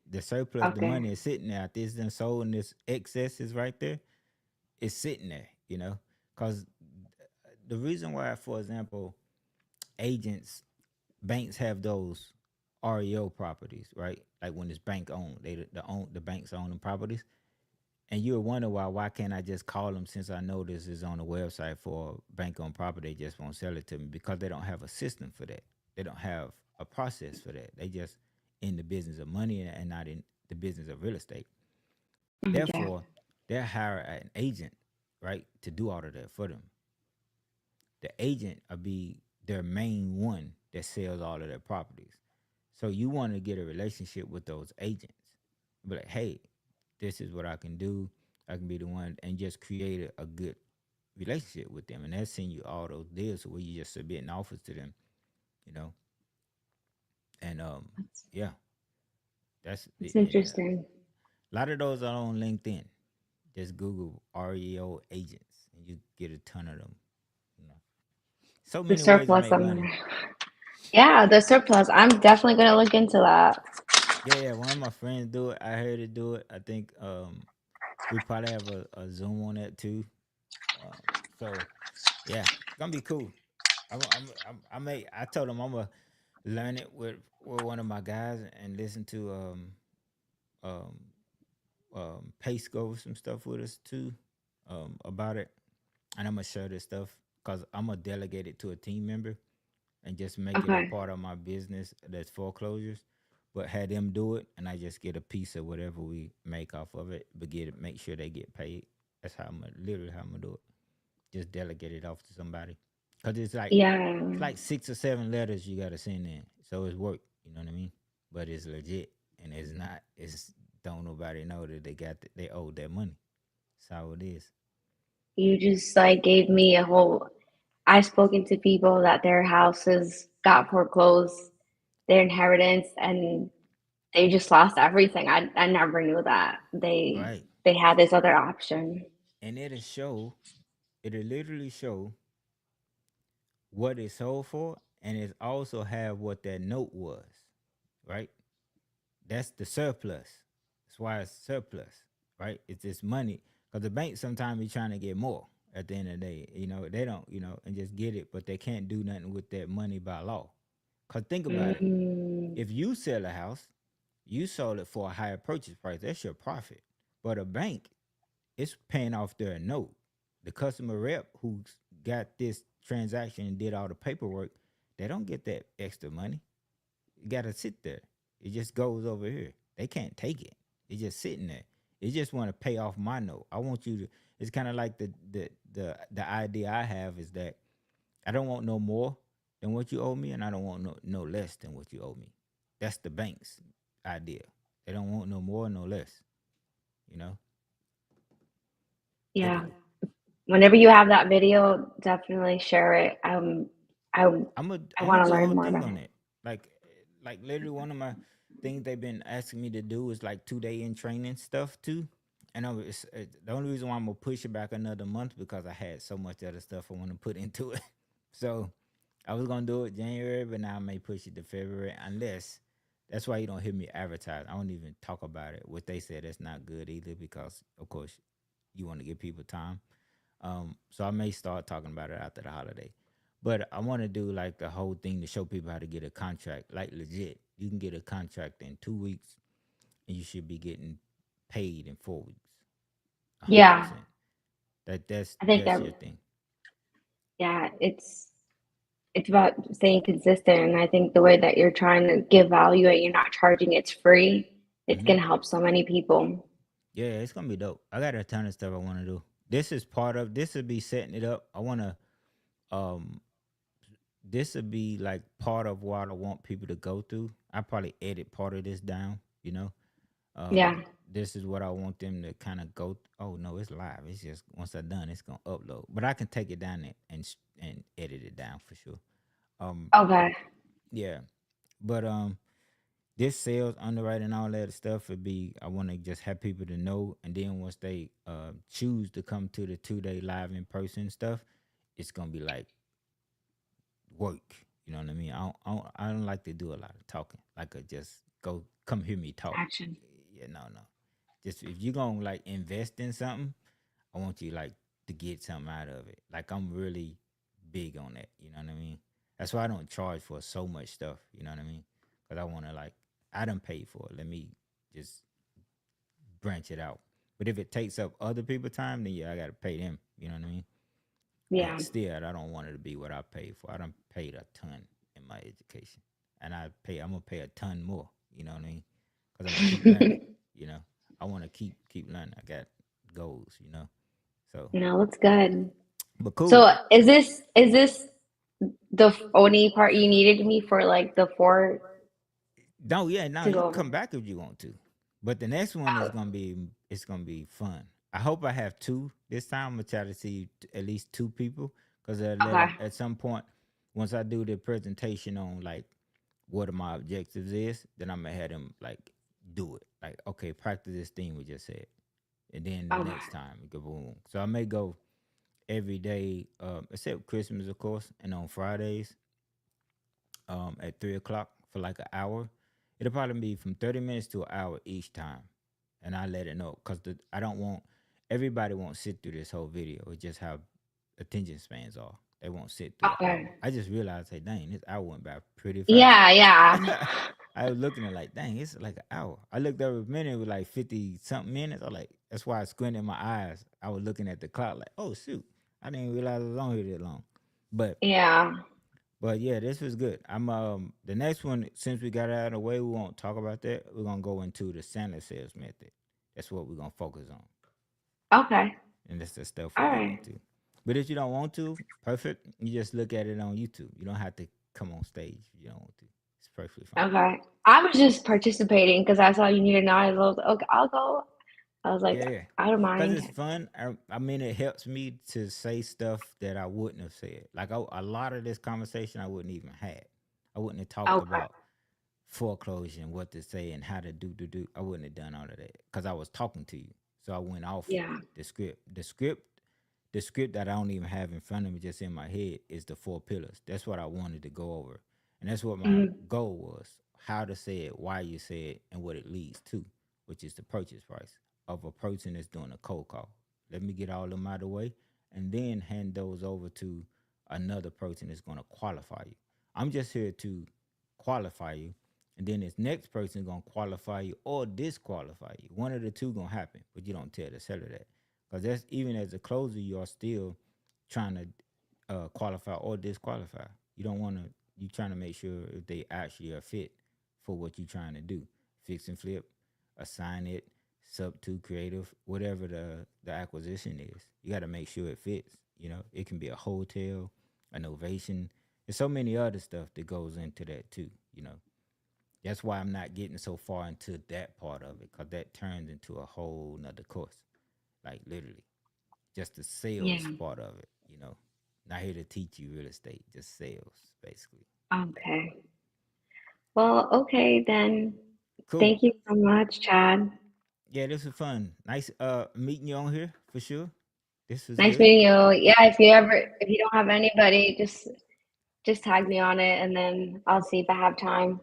Speaker 1: The surplus, the
Speaker 2: Okay.
Speaker 1: money is sitting there. This then sold and this excess is right there. It's sitting there, because the reason why, for example, agents, banks have those REO properties, right? Like when it's bank owned, the banks own the properties, and you would wonder why can't I just call them since I know this is on the website for bank owned property? They just won't sell it to me because they don't have a system for that. They don't have a process for that. They just in the business of money and not in the business of real estate.
Speaker 2: Yeah.
Speaker 1: Therefore, they hire an agent, right, to do all of that for them. the agent will be their main one that sells all of their properties. So you want to get a relationship with those agents. Be like, hey, this is what I can do. I can be the one and just create a good relationship with them. And they'll send you all those deals where you just submitting offers to them, you know. And
Speaker 2: That's,
Speaker 1: yeah, that's
Speaker 2: that's
Speaker 1: and
Speaker 2: interesting.
Speaker 1: a lot of those are on LinkedIn. Just Google REO agents and you get a ton of them. You know, so
Speaker 2: The
Speaker 1: many ways to
Speaker 2: surplus,
Speaker 1: make money.
Speaker 2: yeah, the surplus. I'm definitely gonna look into that.
Speaker 1: Yeah, yeah. One of my friends do it. I heard it do it. I think we probably have a Zoom on that too. Um, so yeah, it's gonna be cool. I may. I told him I'm gonna learn it with one of my guys and listen to um Pace go over some stuff with us too about it, and I'm gonna share this stuff because I'm gonna delegate it to a team member and just make it a
Speaker 2: Okay.
Speaker 1: part of my business that's foreclosures. But had them do it, and I just get a piece of whatever we make off of it, but get it, make sure they get paid. That's how I'm gonna, literally how I'm gonna do it. Just delegate it off to somebody, cause
Speaker 2: Yeah.
Speaker 1: it's like 6 or 7 letters you gotta send in, so it's work. You know what I mean? But it's legit, and it's not. It's don't nobody know that they owe that money. That's how it is.
Speaker 2: You just like gave me a whole. I've spoken to people that their houses got foreclosed, their inheritance, and they just lost everything. I never knew that
Speaker 1: Right.
Speaker 2: they had this other option.
Speaker 1: And it'll literally show what it sold for, and it also have what that note was, right? That's the surplus. That's why it's surplus, right? It's this money because the bank sometimes be trying to get more at the end of the day. You know, they don't, and just get it, but they can't do nothing with that money by law. Cause think about it.
Speaker 2: Mm,
Speaker 1: If you sell a house, you sold it for a higher purchase price. That's your profit. But a bank, it's paying off their note. The customer rep who got this transaction and did all the paperwork, they don't get that extra money. It got to sit there. It just goes over here. They can't take it. It's just sitting there. It just want to pay off my note. I want you to. It's kind of like the idea I have is that I don't want no more than what you owe me, and I don't want no less than what you owe me. That's the bank's idea. They don't want no more, no less. You know, they
Speaker 2: yeah.
Speaker 1: do.
Speaker 2: Whenever you have that video, definitely share it. I I
Speaker 1: I'm gonna
Speaker 2: want to
Speaker 1: do a
Speaker 2: learn
Speaker 1: whole
Speaker 2: more
Speaker 1: thing
Speaker 2: about
Speaker 1: on
Speaker 2: it.
Speaker 1: it. Like literally one of my things they've been asking me to do is like 2 day in training stuff too. And the only reason why I'm gonna push it back another month because I had so much other stuff I want to put into it. So I was gonna do it January, but now I may push it to February unless that's why you don't hear me advertise. I don't even talk about it. What they said that's not good either because of course you want to give people time. So I may start talking about it after the holiday. But I want to do like the whole thing to show people how to get a contract, like legit. You can get a contract in 2 weeks, and you should be getting paid in 4 weeks, a hundred
Speaker 2: Yeah,
Speaker 1: percent. That's
Speaker 2: I think
Speaker 1: that's
Speaker 2: that
Speaker 1: your thing.
Speaker 2: yeah, it's about staying consistent, and I think the way that you're trying to give value and you're not charging it's free, it's
Speaker 1: Hmm.
Speaker 2: gonna help so many people.
Speaker 1: Yeah, it's gonna be dope. I got a ton of stuff I want to do. This is part of. This would be setting it up. I want to. Um, this would be like part of what I want people to go through. I probably edit part of this down.
Speaker 2: Yeah.
Speaker 1: This is what I want them to kind of go. Oh no, it's live. It's just once I'm done, it's gonna upload. But I can take it down and edit it down for sure. Um,
Speaker 2: Okay.
Speaker 1: yeah, but this sales underwriting all that stuff would be. I want to just have people to know, and then once they choose to come to the 2 day live in person stuff, it's gonna be like work. You know what I mean? I don't like to do a lot of talking. Like, just go come hear me talk.
Speaker 2: Action.
Speaker 1: Yeah, no. Just if you're gonna like invest in something, I want you like to get something out of it. Like, I'm really big on that. You know what I mean? That's why I don't charge for so much stuff. You know what I mean? Because I want to like I done paid for it. Let me just branch it out. But if it takes up other people's time, then yeah, I gotta pay them. You know what I mean? But
Speaker 2: Yeah.
Speaker 1: still, I don't want it to be what I paid for. I done paid a ton in my education, and I'm gonna pay a ton more. You know what I mean? Because I'm gonna keep learning. You know, I want to keep learning. I got goals. So
Speaker 2: No, that's good.
Speaker 1: But cool.
Speaker 2: So is this the only part you needed me for like the four
Speaker 1: No, yeah, no,
Speaker 2: to
Speaker 1: you
Speaker 2: go
Speaker 1: can
Speaker 2: over?
Speaker 1: come back if you want to. But the next one is
Speaker 2: Oh,
Speaker 1: gonna be it's gonna be fun. I hope I have two this time. I'm gonna try to see at least two people because
Speaker 2: okay.
Speaker 1: at some point once I do the presentation on like what are my objectives is, then I'm gonna have them like do it. Like okay, practice this thing we just said, and then the
Speaker 2: Okay.
Speaker 1: next time we go boom. So I may go every day, except Christmas of course, and on Fridays at 3 o'clock for like an hour. It'll probably be from 30 minutes to an hour each time, and I let it know because I don't want everybody won't sit through this whole video. It's just how attention spans are. They won't sit through an hour.
Speaker 2: Okay.
Speaker 1: I just realized, hey, dang, this hour went by pretty fast.
Speaker 2: Yeah, yeah.
Speaker 1: I was looking at like, dang, it's like an hour. I looked over a minute with like 50 something minutes. I like that's why I squinted my eyes. I was looking at the clock like, oh shoot, I didn't realize it was on here that long. But
Speaker 2: Yeah.
Speaker 1: but yeah, this was good. I'm the next one since we got it out of the way, we won't talk about that. We're gonna go into the Santa sales method. That's what we're gonna focus on,
Speaker 2: Okay.
Speaker 1: and that's the stuff we
Speaker 2: All
Speaker 1: get
Speaker 2: right.
Speaker 1: into. But if you don't want to, perfect. You just look at it on YouTube. You don't have to come on stage if you don't want to. It's perfectly fine.
Speaker 2: Okay. I was just participating because I saw you needed knowledge. I was like, okay, I'll go. I was like,
Speaker 1: Yeah, yeah.
Speaker 2: I don't
Speaker 1: Cause
Speaker 2: mind.
Speaker 1: it's fun. I mean, it helps me to say stuff that I wouldn't have said. Like a lot of this conversation, I wouldn't even had. I wouldn't have talked
Speaker 2: Okay.
Speaker 1: about foreclosure and what to say and how to do. I wouldn't have done all of that because I was talking to you. So I went off
Speaker 2: Yeah.
Speaker 1: the script. The script that I don't even have in front of me, just in my head, is the four pillars. That's what I wanted to go over, and that's what my
Speaker 2: Mhm.
Speaker 1: goal was: how to say it, why you say it, and what it leads to, which is the purchase price of a person that's doing a cold call. Let me get all of them out of the way, and then hand those over to another person that's going to qualify you. I'm just here to qualify you, and then this next person gonna qualify you or disqualify you. One of the two gonna happen, but you don't tell the seller that because that's even as a closer, you are still trying to qualify or disqualify. You don't want to. You trying to make sure if they actually are fit for what you're trying to do. Fix and flip, assign it, sub to creative, whatever the acquisition is. You got to make sure it fits. You know, it can be a hotel, an ovation. There's so many other stuff that goes into that too. You know, that's why I'm not getting so far into that part of it because that turns into a whole nother course. Like literally, just the sales
Speaker 2: Yeah.
Speaker 1: part of it. You know, not here to teach you real estate, just sales basically.
Speaker 2: Okay. Well, okay then.
Speaker 1: Cool.
Speaker 2: Thank you so much, Chad.
Speaker 1: Yeah, this was fun. Nice meeting you on here for sure. This was
Speaker 2: Nice
Speaker 1: good.
Speaker 2: meeting you. Yeah, if you don't have anybody, just tag me on it and then I'll see if I have time.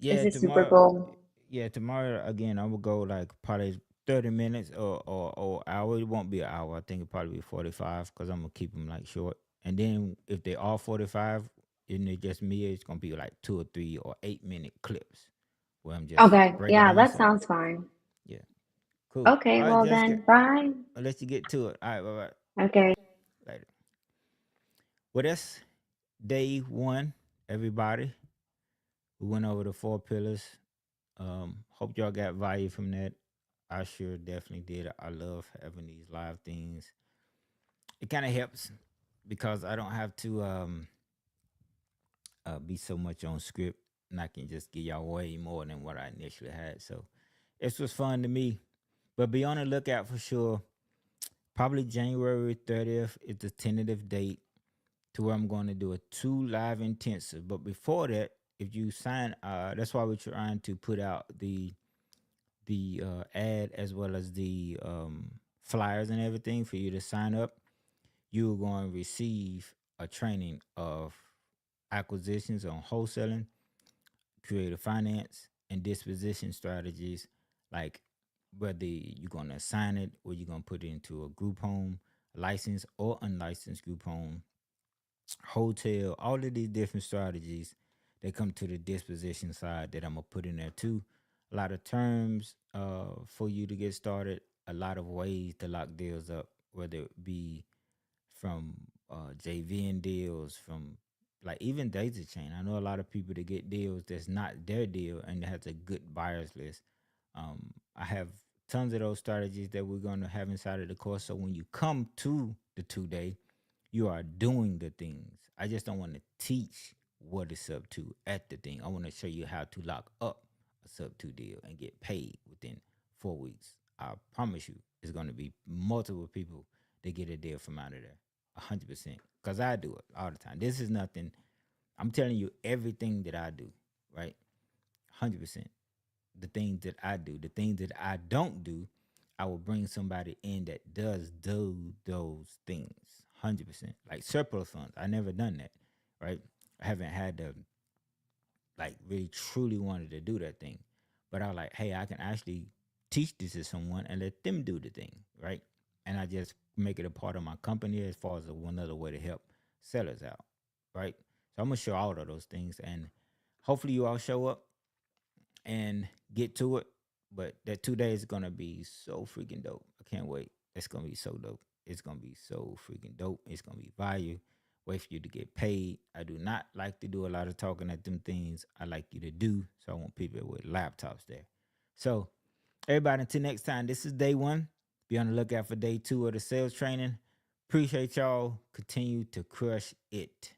Speaker 2: This
Speaker 1: Yeah,
Speaker 2: is super
Speaker 1: tomorrow.
Speaker 2: cool.
Speaker 1: Yeah, tomorrow again. I will go like probably 30 minutes or hour. It won't be an hour. I think it probably be 45 because I'm gonna keep them like short. And then if they are 45 and it's just me, it's gonna be like 2 or 3 or 8 minute clips where I'm just
Speaker 2: Okay.
Speaker 1: breaking
Speaker 2: Yeah,
Speaker 1: down
Speaker 2: that
Speaker 1: something.
Speaker 2: sounds fine.
Speaker 1: Yeah, cool.
Speaker 2: Okay,
Speaker 1: All right,
Speaker 2: well
Speaker 1: Jessica.
Speaker 2: then, bye.
Speaker 1: I'll let you get to it. All right, bye bye.
Speaker 2: Okay.
Speaker 1: Later. Well, that's day one. Everybody, we went over the four pillars. Hope y'all got value from that. I sure definitely did. I love having these live things. It kind of helps because I don't have to be so much on script, and I can just give y'all way more than what I initially had. So this was fun to me. But be on the lookout for sure. Probably January 30th is the tentative date to where I'm going to do a 2 live intensive. But before that, if you sign, that's why we're trying to put out the ad as well as the flyers and everything for you to sign up. You're going to receive a training of acquisitions on wholesaling, creative finance, and disposition strategies, like whether you're going to assign it or you're going to put it into a group home, licensed or unlicensed group home, hotel, all of these different strategies that come to the disposition side that I'm gonna put in there too. A lot of terms for you to get started, a lot of ways to lock deals up, whether it be from JVN deals, from like even Daisy Chain. I know a lot of people that get deals that's not their deal and has a good buyers list. I have tons of those strategies that we're going to have inside of the course. So when you come to the 2 day, You are doing the things. I just don't want to teach what a sub two at the thing. I want to show you how to lock up a sub two deal and get paid within 4 weeks. I promise you, it's going to be multiple people that get a deal from out of there. 100%. Because I do it all the time. This is nothing. I'm telling you everything that I do, right? 100%. The things that I do, the things that I don't do, I will bring somebody in that does do those things. 100%. Like surplus funds. I never done that, right? I haven't had to like really truly wanted to do that thing. But I was like, hey, I can actually teach this to someone and let them do the thing, right? And I just make it a part of my company as far as one other way to help sellers out, right? So I'm gonna show all of those things, and hopefully you all show up and get to it. But that 2 days is gonna be so freaking dope. I can't wait. It's gonna be so dope. It's gonna be so freaking dope. It's gonna be value. Wait for you to get paid. I do not like to do a lot of talking at them things. I like you to do. So I want people with laptops there. So everybody, until next time, this is day one. Be on the lookout for day two of the sales training. Appreciate y'all. Continue to crush it.